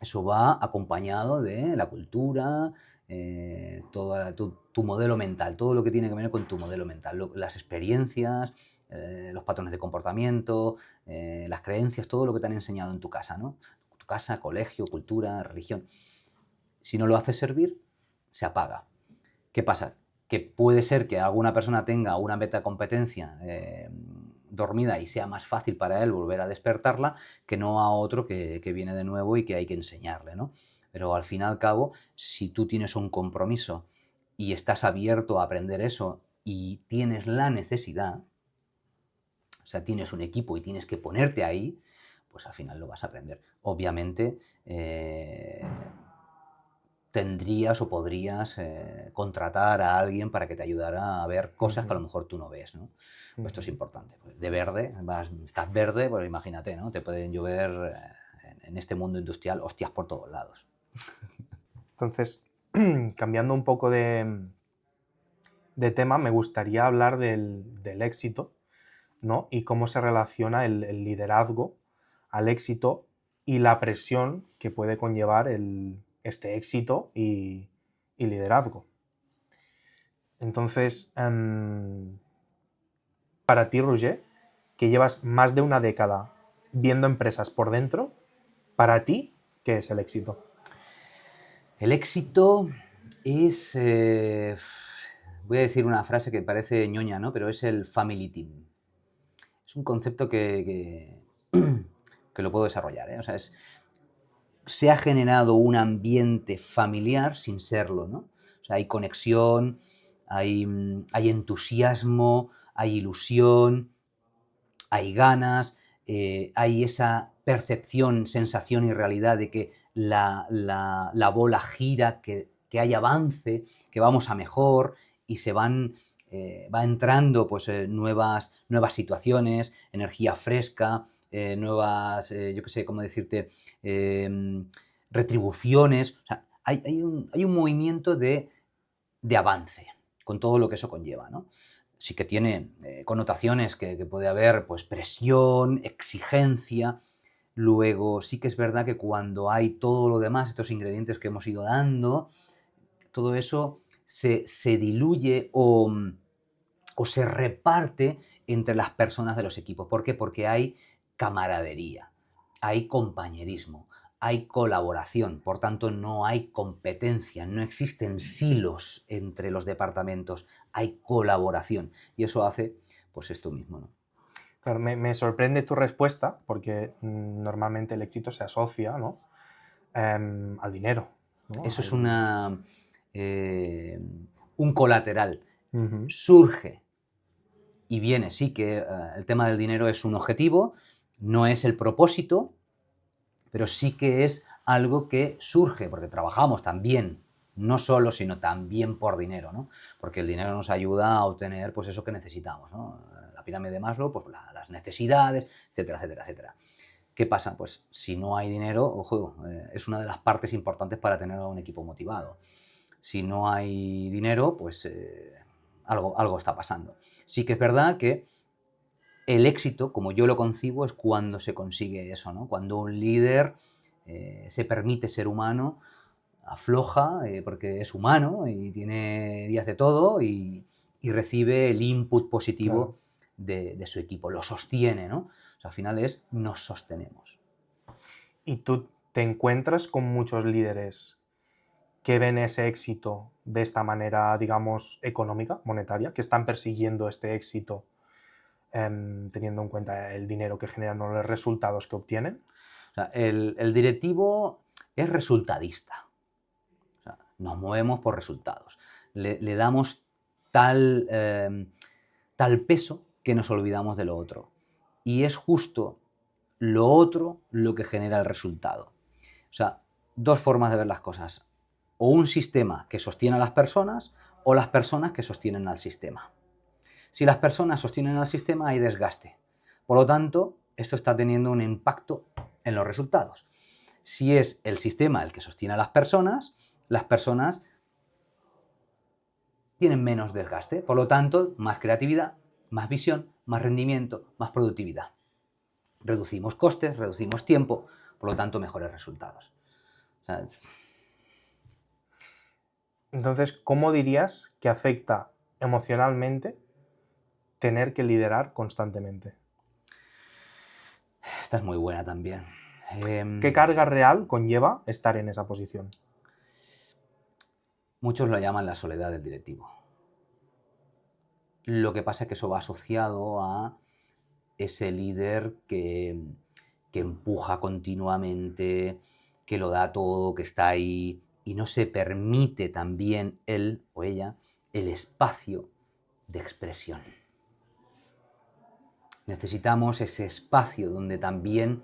Eso va acompañado de la cultura, todo tu modelo mental, todo lo que tiene que ver con tu modelo mental, las experiencias, los patrones de comportamiento, las creencias, todo lo que te han enseñado en tu casa, ¿no? Tu casa, colegio, cultura, religión. Si no lo haces servir, se apaga. ¿Qué pasa? Que puede ser que alguna persona tenga una metacompetencia dormida y sea más fácil para él volver a despertarla que no a otro que viene de nuevo y que hay que enseñarle, ¿no? Pero al fin y al cabo, si tú tienes un compromiso y estás abierto a aprender eso y tienes la necesidad, o sea, tienes un equipo y tienes que ponerte ahí, pues al final lo vas a aprender. Obviamente, tendrías o podrías contratar a alguien para que te ayudara a ver cosas que a lo mejor tú no ves, ¿no? Pues esto es importante. De verde, estás verde, pues imagínate, ¿no? Te pueden llover en este mundo industrial hostias por todos lados. Entonces, cambiando un poco de tema, me gustaría hablar del éxito, ¿no? Y cómo se relaciona el liderazgo al éxito y la presión que puede conllevar este éxito y liderazgo. Entonces, para ti, Roger, que llevas más de una década viendo empresas por dentro, para ti, ¿qué es el éxito? El éxito es, voy a decir una frase que parece ñoña, ¿no? Pero es el family team. Es un concepto que lo puedo desarrollar, ¿eh? O sea, se ha generado un ambiente familiar sin serlo, ¿no? O sea, hay conexión, hay entusiasmo, hay ilusión, hay ganas, hay esa percepción, sensación y realidad de que la bola gira, que hay avance, que vamos a mejor y va entrando pues, nuevas situaciones, energía fresca, nuevas, yo qué sé, cómo decirte, retribuciones. O sea, hay un movimiento de avance, con todo lo que eso conlleva, ¿no? Sí que tiene connotaciones que puede haber, pues presión, exigencia. Luego sí que es verdad que cuando hay todo lo demás, estos ingredientes que hemos ido dando, todo eso se diluye o se reparte entre las personas de los equipos. ¿Por qué? Porque hay camaradería, hay compañerismo, hay colaboración, por tanto no hay competencia, no existen silos entre los departamentos, hay colaboración y eso hace pues esto mismo, ¿no? Claro, me sorprende tu respuesta porque normalmente el éxito se asocia, ¿no? Al dinero, ¿no? Eso es un colateral. Uh-huh. Surge y viene, sí que el tema del dinero es un objetivo, no es el propósito, pero sí que es algo que surge, porque trabajamos también no solo, sino también por dinero, ¿no? Porque el dinero nos ayuda a obtener pues eso que necesitamos, ¿no? La pirámide de Maslow, pues las necesidades, etcétera, etcétera, etcétera. ¿Qué pasa? Pues si no hay dinero, ojo, es una de las partes importantes para tener a un equipo motivado. Si no hay dinero, pues algo está pasando. Sí que es verdad que el éxito, como yo lo concibo, es cuando se consigue eso, ¿no? Cuando un líder se permite ser humano, afloja, porque es humano y tiene días de todo y recibe el input positivo de su equipo, lo sostiene, ¿no? O sea, al final nos sostenemos. ¿Y tú te encuentras con muchos líderes que ven ese éxito de esta manera, digamos, económica, monetaria, que están persiguiendo este éxito teniendo en cuenta el dinero que generan o los resultados que obtienen? O sea, el directivo es resultadista. O sea, nos movemos por resultados. Le damos tal peso que nos olvidamos de lo otro. Y es justo lo otro lo que genera el resultado. O sea, dos formas de ver las cosas. O un sistema que sostiene a las personas o las personas que sostienen al sistema. Si las personas sostienen al sistema hay desgaste. Por lo tanto, esto está teniendo un impacto en los resultados. Si es el sistema el que sostiene a las personas tienen menos desgaste. Por lo tanto, más creatividad, más visión, más rendimiento, más productividad. Reducimos costes, reducimos tiempo, por lo tanto, mejores resultados. O sea, entonces, ¿cómo dirías que afecta emocionalmente tener que liderar constantemente? Esta es muy buena también. ¿Qué carga real conlleva estar en esa posición? Muchos lo llaman la soledad del directivo. Lo que pasa es que eso va asociado a ese líder que empuja continuamente, que lo da todo, que está ahí y no se permite también él o ella el espacio de expresión. Necesitamos ese espacio donde también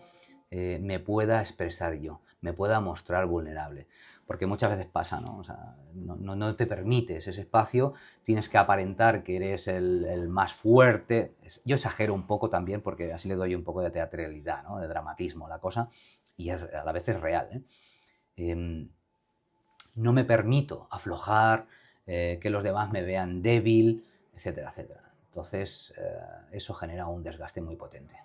me pueda expresar yo, me pueda mostrar vulnerable. Porque muchas veces pasa, ¿no? O sea, no te permites ese espacio, tienes que aparentar que eres el más fuerte. Yo exagero un poco también porque así le doy un poco de teatralidad, ¿no? De dramatismo a la cosa, y a la vez es real, ¿eh? No me permito aflojar, que los demás me vean débil, etcétera, etcétera. Entonces, eso genera un desgaste muy potente.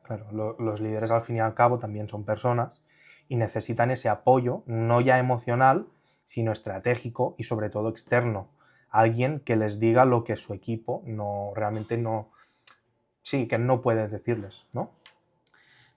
Claro, los líderes al fin y al cabo también son personas y necesitan ese apoyo, no ya emocional, sino estratégico y sobre todo externo. Alguien que les diga lo que su equipo realmente no puede decirles, ¿no?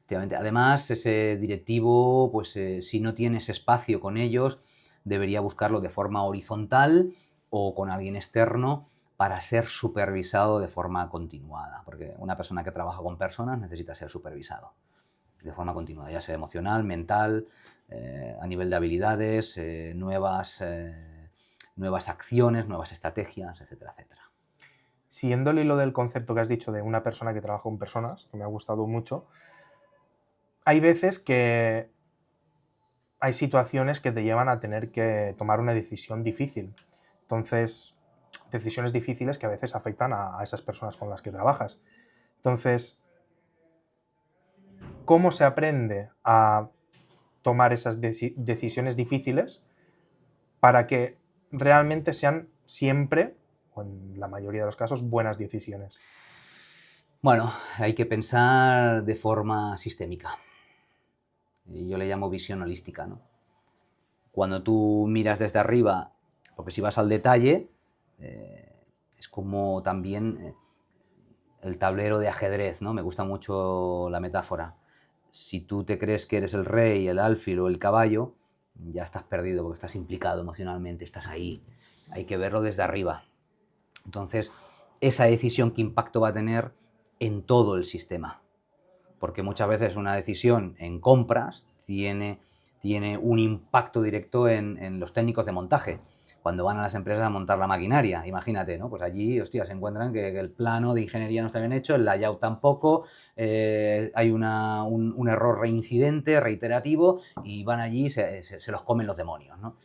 Además, ese directivo, pues si no tienes espacio con ellos, debería buscarlo de forma horizontal o con alguien externo para ser supervisado de forma continuada, porque una persona que trabaja con personas necesita ser supervisado de forma continuada, ya sea emocional, mental, a nivel de habilidades, nuevas acciones, nuevas estrategias, etcétera, etcétera. Siguiendo el hilo del concepto que has dicho de una persona que trabaja con personas, que me ha gustado mucho, hay veces que hay situaciones que te llevan a tener que tomar una decisión difícil. Entonces, decisiones difíciles que a veces afectan a esas personas con las que trabajas. Entonces, ¿cómo se aprende a tomar esas decisiones difíciles para que realmente sean siempre, o en la mayoría de los casos, buenas decisiones? Bueno, hay que pensar de forma sistémica. Yo le llamo visión holística, ¿no? Cuando tú miras desde arriba, porque si vas al detalle, es como también el tablero de ajedrez, ¿no? Me gusta mucho la metáfora. Si tú te crees que eres el rey, el alfil o el caballo, ya estás perdido porque estás implicado emocionalmente, estás ahí. Hay que verlo desde arriba. Entonces, esa decisión, ¿qué impacto va a tener en todo el sistema? Porque muchas veces una decisión en compras tiene un impacto directo en los técnicos de montaje. Cuando van a las empresas a montar la maquinaria, imagínate, ¿no? Pues allí, hostia, se encuentran que el plano de ingeniería no está bien hecho, el layout tampoco, hay un error reincidente, reiterativo, y van allí y se los comen los demonios, ¿no?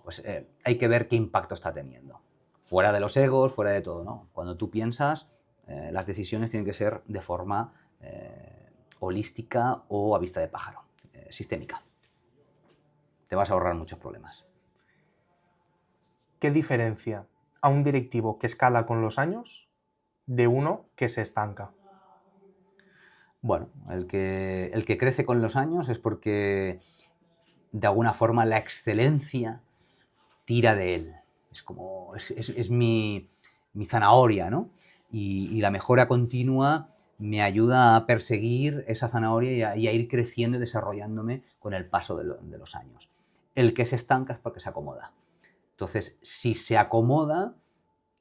Pues hay que ver qué impacto está teniendo. Fuera de los egos, fuera de todo, ¿no? Cuando tú piensas, las decisiones tienen que ser de forma holística o a vista de pájaro, sistémica. Te vas a ahorrar muchos problemas. ¿Qué diferencia a un directivo que escala con los años de uno que se estanca? Bueno, el que crece con los años es porque de alguna forma la excelencia tira de él. Es como, es mi zanahoria, ¿no? Y la mejora continua me ayuda a perseguir esa zanahoria y a ir creciendo y desarrollándome con el paso de los años. El que se estanca es porque se acomoda. Entonces, si se acomoda,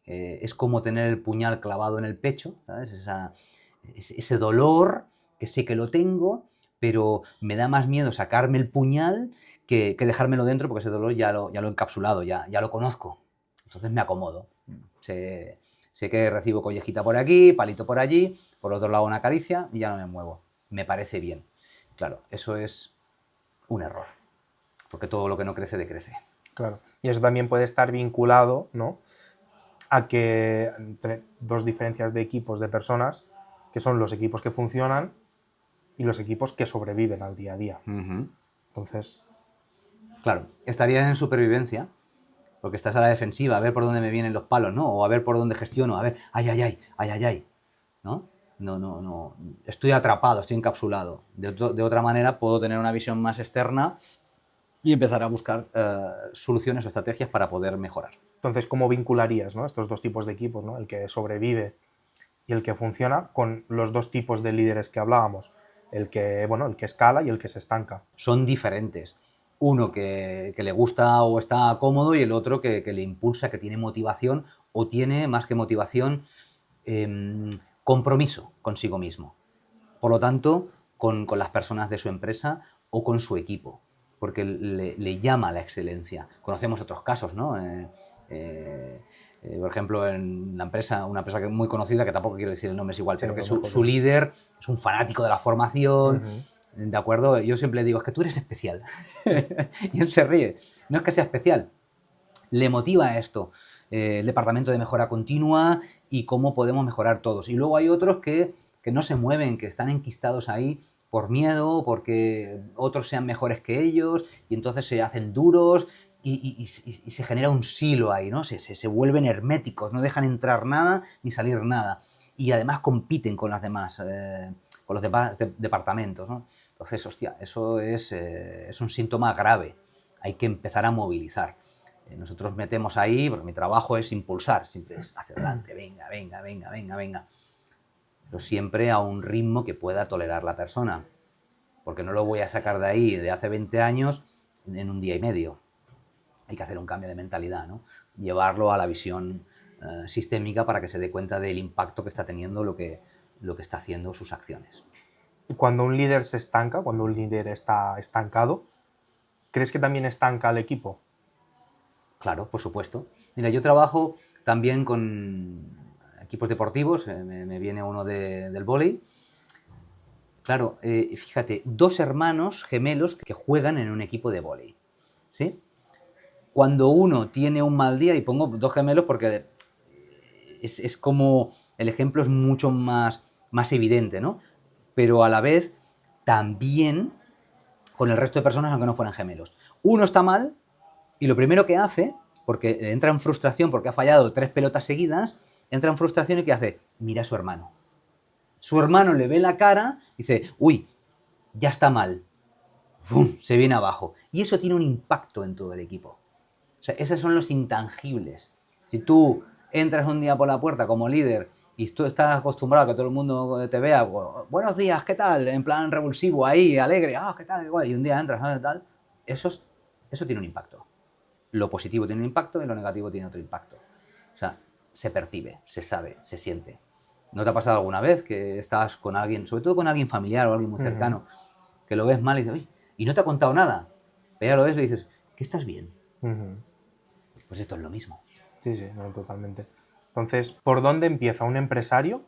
es como tener el puñal clavado en el pecho, ¿sabes? Ese dolor que sé que lo tengo, pero me da más miedo sacarme el puñal que dejármelo dentro, porque ese dolor ya lo he encapsulado, ya lo conozco. Entonces me acomodo. Sé que recibo collejita por aquí, palito por allí, por otro lado una caricia y ya no me muevo. Me parece bien. Claro, eso es un error, porque todo lo que no crece decrece. Claro. Y eso también puede estar vinculado, ¿no?, a que entre dos diferencias de equipos de personas, que son los equipos que funcionan y los equipos que sobreviven al día a día. Entonces, claro, estarías en supervivencia, porque estás a la defensiva, a ver por dónde me vienen los palos, ¿no? O a ver por dónde gestiono, a ver, ay, ay, ay, ay, ay, ay, ¿no? No, estoy atrapado, estoy encapsulado. De otra manera puedo tener una visión más externa y empezar a buscar soluciones o estrategias para poder mejorar. entonces, ¿cómo vincularías, ¿no?, estos dos tipos de equipos, ¿no?, el que sobrevive y el que funciona, con los dos tipos de líderes que hablábamos? El que, bueno, el que escala y el que se estanca. Son diferentes. Uno que le gusta o está cómodo y el otro que le impulsa, que tiene motivación o tiene, más que motivación, compromiso consigo mismo. Por lo tanto, con las personas de su empresa o con su equipo, porque le llama a la excelencia. Conocemos otros casos, ¿no? Por ejemplo, en una empresa muy conocida, que tampoco quiero decir el nombre, es igual, Sí, pero que lo mejor su líder es un fanático de la formación, ¿de acuerdo? Yo siempre digo, es que tú eres especial. Y él se ríe. No es que sea especial, le motiva esto, el departamento de mejora continua y cómo podemos mejorar todos. Y luego hay otros que no se mueven, que están enquistados ahí por miedo, porque otros sean mejores que ellos, y entonces se hacen duros y se genera un silo ahí, ¿no? Se vuelven herméticos, no dejan entrar nada ni salir nada. Y además compiten con las demás, con los demás departamentos, ¿no? Entonces, hostia, eso es un síntoma grave. Hay que empezar a movilizar. Nosotros metemos ahí, porque mi trabajo es impulsar, siempre es hacia adelante, venga, venga, venga, venga, venga. Pero siempre a un ritmo que pueda tolerar la persona, porque no lo voy a sacar de ahí de hace 20 años en un día y medio. Hay que hacer un cambio de mentalidad, ¿no? Llevarlo a la visión sistémica para que se dé cuenta del impacto que está teniendo lo que está haciendo sus acciones. Y cuando un líder se estanca, cuando un líder está estancado, ¿crees que también estanca al equipo? Claro, por supuesto. Mira, yo trabajo también con equipos deportivos, me viene uno del vóley. Claro, fíjate, dos hermanos gemelos que juegan en un equipo de vóley, ¿sí? Cuando uno tiene un mal día, y pongo dos gemelos porque es como, el ejemplo es mucho más evidente, ¿no? Pero a la vez también con el resto de personas, aunque no fueran gemelos. Uno está mal y lo primero que hace, porque entra en frustración porque ha fallado 3 pelotas seguidas, entra en frustración y ¿qué hace? Mira a su hermano. Su hermano le ve la cara y dice, uy, ya está mal. ¡Fum! Se viene abajo. Y eso tiene un impacto en todo el equipo. O sea, esos son los intangibles. Si tú entras un día por la puerta como líder y tú estás acostumbrado a que todo el mundo te vea, buenos días, ¿qué tal? En plan revulsivo, ahí, alegre, ¿qué tal? Igual, y un día entras, ¿qué tal? Eso tiene un impacto. Lo positivo tiene un impacto y lo negativo tiene otro impacto. O sea, se percibe, se sabe, se siente. ¿No te ha pasado alguna vez que estás con alguien, sobre todo con alguien familiar o alguien muy cercano, que lo ves mal y dices, uy, y no te ha contado nada? Pero ya lo ves y le dices, ¿qué estás bien? Pues esto es lo mismo. Sí, sí, no, totalmente. Entonces, ¿por dónde empieza un empresario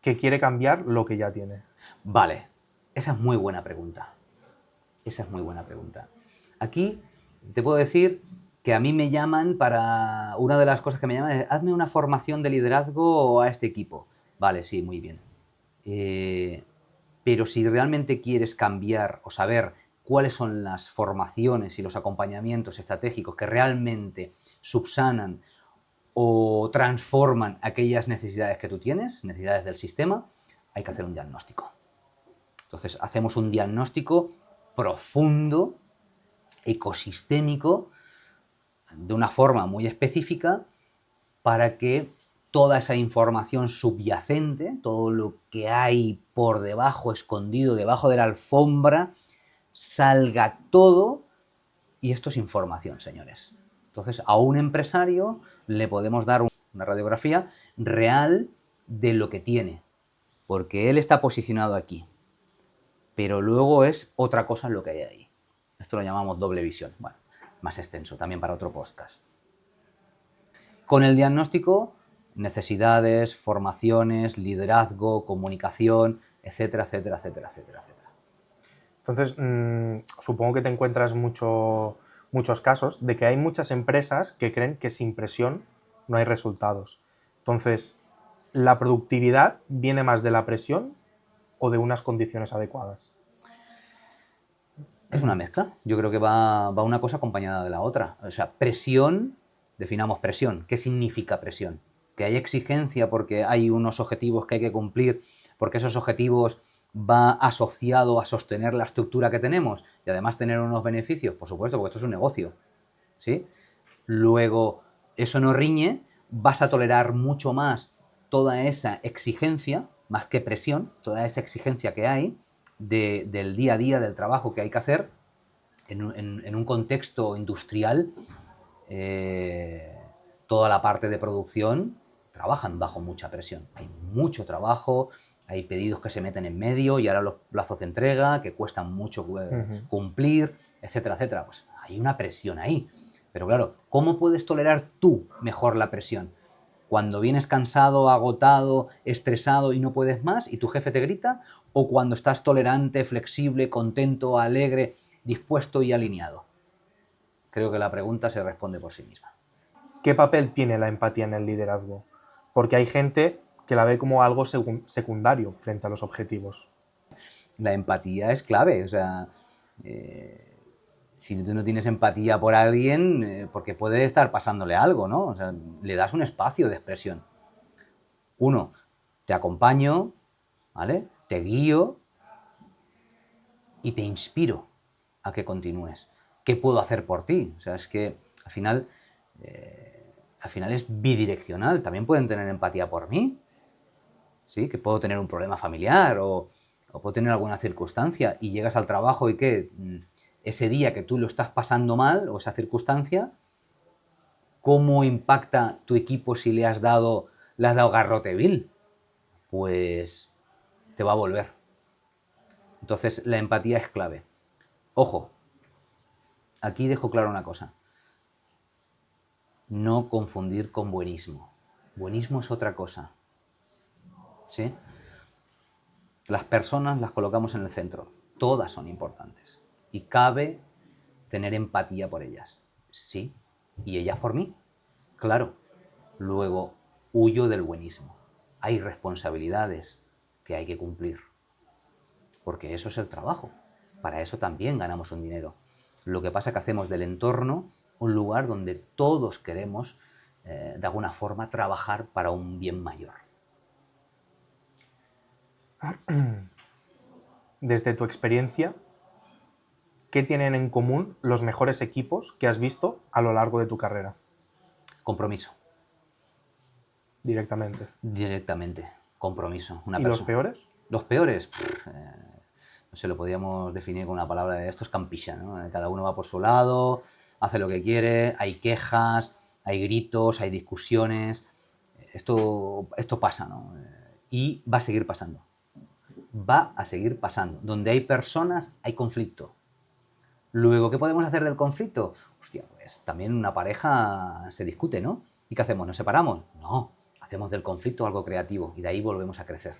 que quiere cambiar lo que ya tiene? Vale, esa es muy buena pregunta. Esa es muy buena pregunta. Aquí Te puedo decir que a mí me llaman para... Una de las cosas que me llaman es, hazme una formación de liderazgo a este equipo. Vale, sí, muy bien. Pero si realmente quieres cambiar o saber cuáles son las formaciones y los acompañamientos estratégicos que realmente subsanan o transforman aquellas necesidades que tú tienes, necesidades del sistema, hay que hacer un diagnóstico. Entonces, hacemos un diagnóstico profundo, ecosistémico, de una forma muy específica, para que toda esa información subyacente, todo lo que hay por debajo, escondido debajo de la alfombra, salga todo, y esto es información, señores. Entonces, a un empresario le podemos dar una radiografía real de lo que tiene, porque él está posicionado aquí, pero luego es otra cosa lo que hay ahí. Esto lo llamamos doble visión. Bueno, más extenso, también para otro podcast. Con el diagnóstico, necesidades, formaciones, liderazgo, comunicación, etcétera, etcétera, etcétera, etcétera, etcétera. Entonces, supongo que te encuentras muchos casos de que hay muchas empresas que creen que sin presión no hay resultados. Entonces, ¿la productividad viene más de la presión o de unas condiciones adecuadas? Es una mezcla. Yo creo que va una cosa acompañada de la otra. O sea, presión, definamos presión. ¿Qué significa presión? Que hay exigencia porque hay unos objetivos que hay que cumplir, porque esos objetivos va asociado a sostener la estructura que tenemos y además tener unos beneficios, por supuesto, porque esto es un negocio, ¿sí? Luego, eso no riñe, vas a tolerar mucho más toda esa exigencia, más que presión, toda esa exigencia que hay del día a día, del trabajo que hay que hacer en un contexto industrial. Toda la parte de producción trabajan bajo mucha presión. Hay mucho trabajo, hay pedidos que se meten en medio y ahora los plazos de entrega que cuestan mucho cumplir, etcétera, etcétera. Pues hay una presión ahí. Pero claro, ¿cómo puedes tolerar tú mejor la presión? Cuando vienes cansado, agotado, estresado y no puedes más y tu jefe te grita, o cuando estás tolerante, flexible, contento, alegre, dispuesto y alineado. Creo que la pregunta se responde por sí misma. ¿Qué papel tiene la empatía en el liderazgo? Porque hay gente que la ve como algo secundario frente a los objetivos. La empatía es clave, o sea, si tú no tienes empatía por alguien, porque puede estar pasándole algo, ¿no? O sea, le das un espacio de expresión. Uno, te acompaño, ¿vale? Te guío y te inspiro a que continúes. ¿Qué puedo hacer por ti? O sea, es que al final es bidireccional. También pueden tener empatía por mí, ¿sí? Que puedo tener un problema familiar o puedo tener alguna circunstancia y llegas al trabajo y que ese día que tú lo estás pasando mal o esa circunstancia, ¿cómo impacta tu equipo si le has dado garrote vil? Pues te va a volver. Entonces la empatía es clave. Ojo, aquí dejo claro una cosa. No confundir con buenismo. Buenismo es otra cosa, ¿sí? Las personas las colocamos en el centro. Todas son importantes. Y cabe tener empatía por ellas. Sí. Y ellas por mí. Claro. Luego, huyo del buenismo. Hay responsabilidades que hay que cumplir. Porque eso es el trabajo. Para eso también ganamos un dinero. Lo que pasa es que hacemos del entorno un lugar donde todos queremos, de alguna forma, trabajar para un bien mayor. Desde tu experiencia, ¿qué tienen en común los mejores equipos que has visto a lo largo de tu carrera? Compromiso. Directamente. Directamente. Compromiso. ¿Y los peores? Los peores, no sé, lo podríamos definir con una palabra de esto es campilla, ¿no? Cada uno va por su lado, hace lo que quiere, hay quejas, hay gritos, hay discusiones. Esto pasa, ¿no? Y va a seguir pasando. Va a seguir pasando. Donde hay personas, hay conflicto. Luego, ¿qué podemos hacer del conflicto? Hostia, pues también una pareja se discute, ¿no? ¿Y qué hacemos? ¿Nos separamos? No, hacemos del conflicto algo creativo y de ahí volvemos a crecer.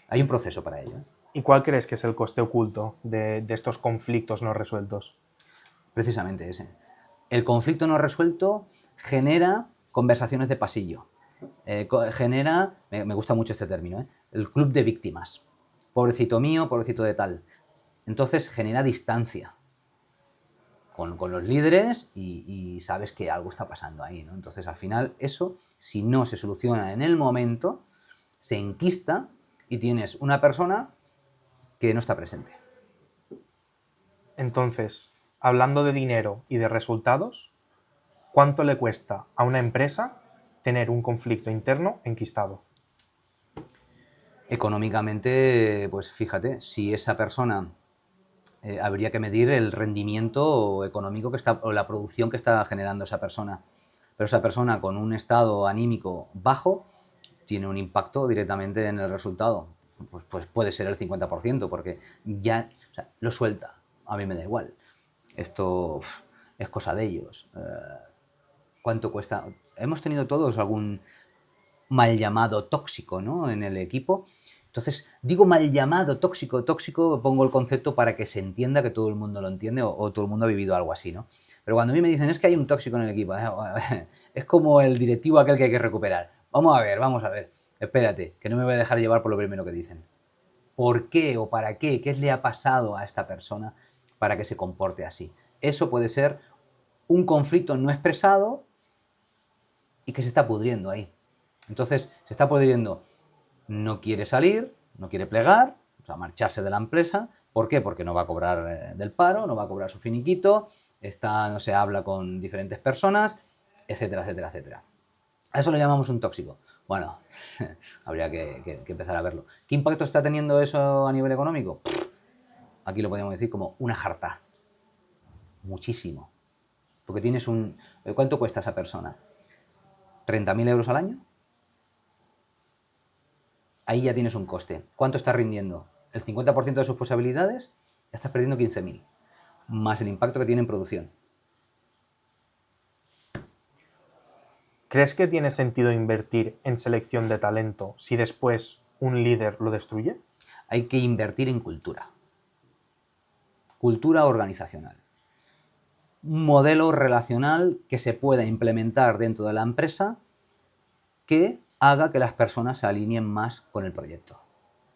Hay un proceso para ello, ¿eh? ¿Y cuál crees que es el coste oculto de estos conflictos no resueltos? Precisamente ese. El conflicto no resuelto genera conversaciones de pasillo. Genera, me gusta mucho este término, el club de víctimas. Pobrecito mío, pobrecito de tal. Entonces genera distancia con los líderes y sabes que algo está pasando ahí, ¿no? Entonces al final eso, si no se soluciona en el momento, se enquista y tienes una persona que no está presente. Entonces, hablando de dinero y de resultados, ¿cuánto le cuesta a una empresa tener un conflicto interno enquistado? Económicamente, pues fíjate, si esa persona habría que medir el rendimiento económico que está, o la producción que está generando esa persona. Pero esa persona con un estado anímico bajo tiene un impacto directamente en el resultado. Pues puede ser el 50%, porque ya lo suelta. A mí me da igual. Esto es cosa de ellos. ¿Cuánto cuesta? Hemos tenido todos algún mal llamado tóxico, ¿no?, en el equipo. Entonces, digo mal llamado tóxico, pongo el concepto para que se entienda, que todo el mundo lo entiende o todo el mundo ha vivido algo así, ¿no? Pero cuando a mí me dicen, es que hay un tóxico en el equipo, es como el directivo aquel que hay que recuperar. Vamos a ver, espérate, que no me voy a dejar llevar por lo primero que dicen. ¿Por qué o para qué? ¿Qué le ha pasado a esta persona para que se comporte así? Eso puede ser un conflicto no expresado y que se está pudriendo ahí. Entonces, se está pudriendo, no quiere salir, no quiere plegar, o sea, marcharse de la empresa. ¿Por qué? Porque no va a cobrar del paro, no va a cobrar su finiquito, no se habla con diferentes personas, etcétera, etcétera, etcétera. A eso lo llamamos un tóxico. Bueno, habría que empezar a verlo. ¿Qué impacto está teniendo eso a nivel económico? Aquí lo podemos decir como una jarta. Muchísimo. Porque tienes un... ¿Cuánto cuesta esa persona? ¿30.000 euros al año? Ahí ya tienes un coste. ¿Cuánto estás rindiendo? El 50% de sus posibilidades, ya estás perdiendo 15.000. Más el impacto que tiene en producción. ¿Crees que tiene sentido invertir en selección de talento si después un líder lo destruye? Hay que invertir en cultura. Cultura organizacional. Un modelo relacional que se pueda implementar dentro de la empresa que haga que las personas se alineen más con el proyecto.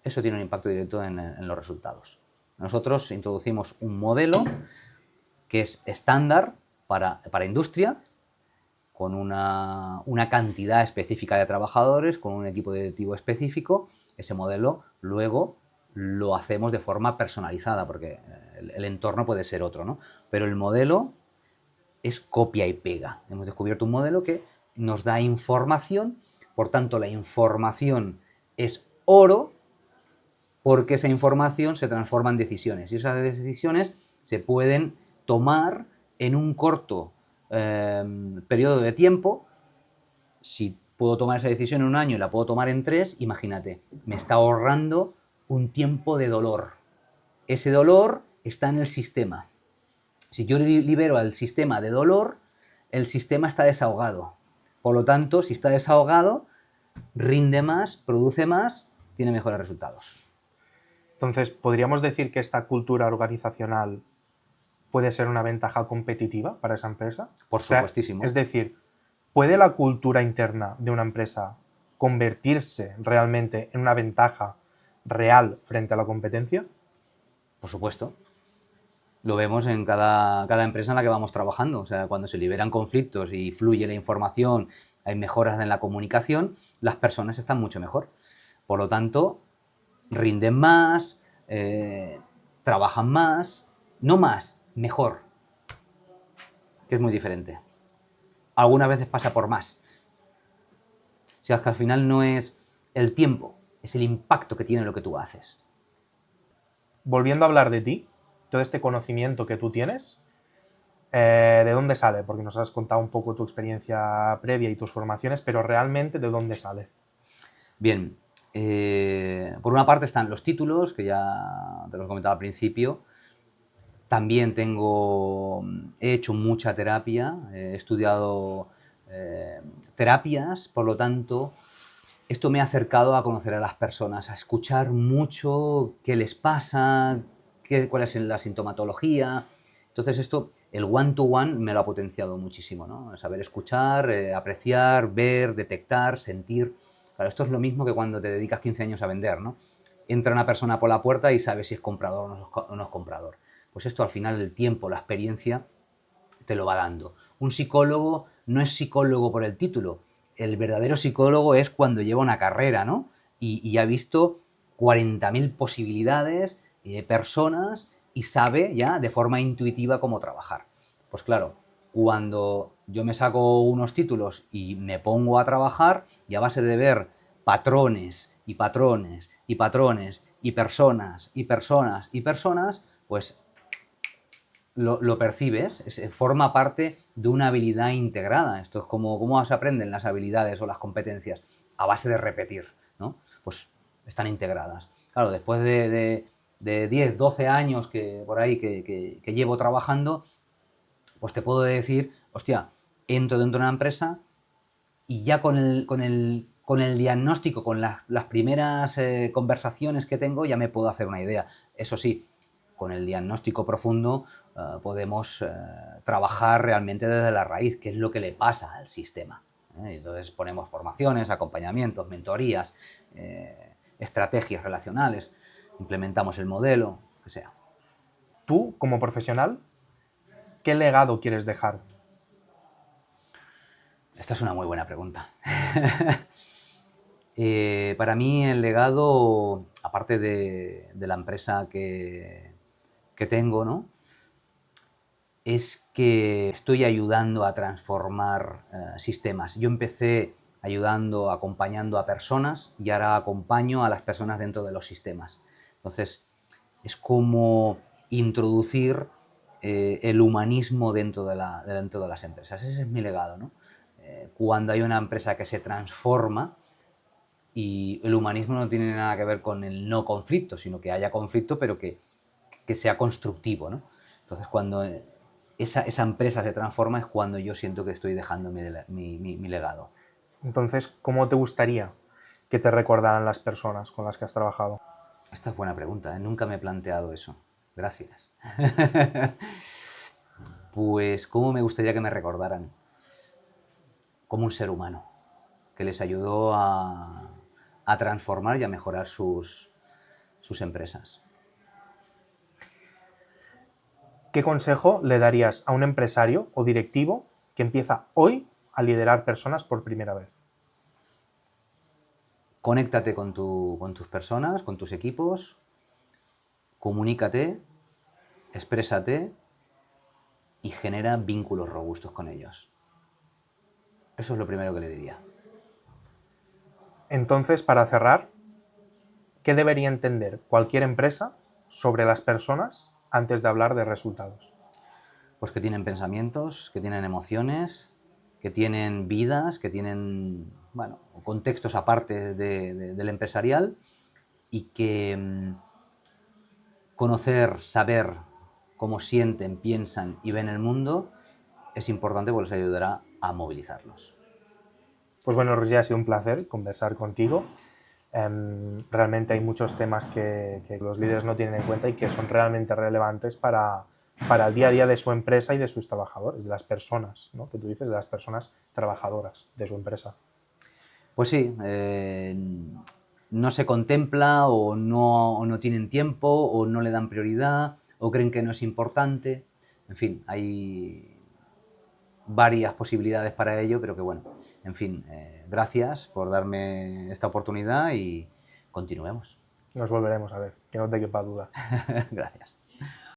Eso tiene un impacto directo en los resultados. Nosotros introducimos un modelo que es estándar para industria, con una cantidad específica de trabajadores, con un equipo directivo específico. Ese modelo luego lo hacemos de forma personalizada, porque el entorno puede ser otro, ¿no? Pero el modelo es copia y pega. Hemos descubierto un modelo que nos da información, por tanto la información es oro, porque esa información se transforma en decisiones y esas decisiones se pueden tomar en un corto periodo de tiempo. Si puedo tomar esa decisión en un año y la puedo tomar en 3, imagínate, me está ahorrando un tiempo de dolor. Ese dolor está en el sistema. Si yo libero al sistema de dolor, el sistema está desahogado. Por lo tanto, si está desahogado, rinde más, produce más, tiene mejores resultados. Entonces, ¿podríamos decir que esta cultura organizacional puede ser una ventaja competitiva para esa empresa? Por supuestísimo. Es decir, ¿puede la cultura interna de una empresa convertirse realmente en una ventaja real frente a la competencia? Por supuesto. Lo vemos en cada empresa en la que vamos trabajando. O sea, cuando se liberan conflictos y fluye la información, hay mejoras en la comunicación, las personas están mucho mejor. Por lo tanto, rinden más, trabajan más, no más, mejor, que es muy diferente. Algunas veces pasa por más. O sea, es que al final no es el tiempo, es el impacto que tiene lo que tú haces. Volviendo a hablar de ti, todo este conocimiento que tú tienes, ¿de dónde sale? Porque nos has contado un poco tu experiencia previa y tus formaciones, pero realmente ¿de dónde sale? Bien, por una parte están los títulos, que ya te los comentaba al principio. También he hecho mucha terapia, he estudiado terapias, por lo tanto, esto me ha acercado a conocer a las personas, a escuchar mucho qué les pasa, cuál es la sintomatología, Entonces esto, el one-to-one me lo ha potenciado muchísimo, ¿no? Saber escuchar, apreciar, ver, detectar, sentir. Claro, esto es lo mismo que cuando te dedicas 15 años a vender, ¿no? Entra una persona por la puerta y sabes si es comprador o no es comprador. Pues esto al final el tiempo, la experiencia, te lo va dando. Un psicólogo no es psicólogo por el título. El verdadero psicólogo es cuando lleva una carrera, ¿no? Y ha visto 40.000 posibilidades, personas, y sabe ya de forma intuitiva cómo trabajar. Pues claro, cuando yo me saco unos títulos y me pongo a trabajar, y a base de ver patrones y patrones y patrones y personas y personas y personas, pues lo percibes, forma parte de una habilidad integrada. Esto es como cómo se aprenden las habilidades o las competencias a base de repetir, ¿no? Pues están integradas. Claro, después de 10, 12 años que por ahí que llevo trabajando, pues te puedo decir, hostia, entro dentro de una empresa y ya con el diagnóstico, con las primeras conversaciones que tengo, ya me puedo hacer una idea. Eso sí, con el diagnóstico profundo podemos trabajar realmente desde la raíz, qué es lo que le pasa al sistema. Entonces ponemos formaciones, acompañamientos, mentorías, estrategias relacionales, implementamos el modelo, lo que sea. Tú, como profesional, ¿qué legado quieres dejar? Esta es una muy buena pregunta. Para mí el legado, aparte de la empresa que tengo, ¿no? Es que estoy ayudando a transformar sistemas. Yo empecé ayudando, acompañando a personas y ahora acompaño a las personas dentro de los sistemas. Entonces, es como introducir el humanismo dentro de las empresas. Ese es mi legado, ¿no? Cuando hay una empresa que se transforma, y el humanismo no tiene nada que ver con el no conflicto, sino que haya conflicto, pero que sea constructivo, ¿no? Entonces, cuando esa empresa se transforma es cuando yo siento que estoy dejando mi legado. Entonces, ¿cómo te gustaría que te recordaran las personas con las que has trabajado? Esta es buena pregunta, ¿eh? Nunca me he planteado eso. Gracias. Pues, ¿cómo me gustaría que me recordaran? Como un ser humano, que les ayudó a transformar y a mejorar sus empresas. ¿Qué consejo le darías a un empresario o directivo que empieza hoy a liderar personas por primera vez? Conéctate con tus personas, con tus equipos, comunícate, exprésate y genera vínculos robustos con ellos. Eso es lo primero que le diría. Entonces, para cerrar, ¿qué debería entender cualquier empresa sobre las personas antes de hablar de resultados? Pues que tienen pensamientos, que tienen emociones, que tienen vidas, que tienen, bueno, contextos aparte del empresarial, y que conocer, saber cómo sienten, piensan y ven el mundo es importante porque les ayudará a movilizarlos. Pues bueno, Roger, ha sido un placer conversar contigo. Realmente hay muchos temas que los líderes no tienen en cuenta y que son realmente relevantes para el día a día de su empresa y de sus trabajadores, de las personas, ¿no? Que tú dices, de las personas trabajadoras de su empresa. Pues sí, no se contempla o no tienen tiempo o no le dan prioridad o creen que no es importante. En fin, hay varias posibilidades para ello, pero que bueno, en fin, gracias por darme esta oportunidad y continuemos. Nos volveremos a ver, que no te quepa duda. Gracias.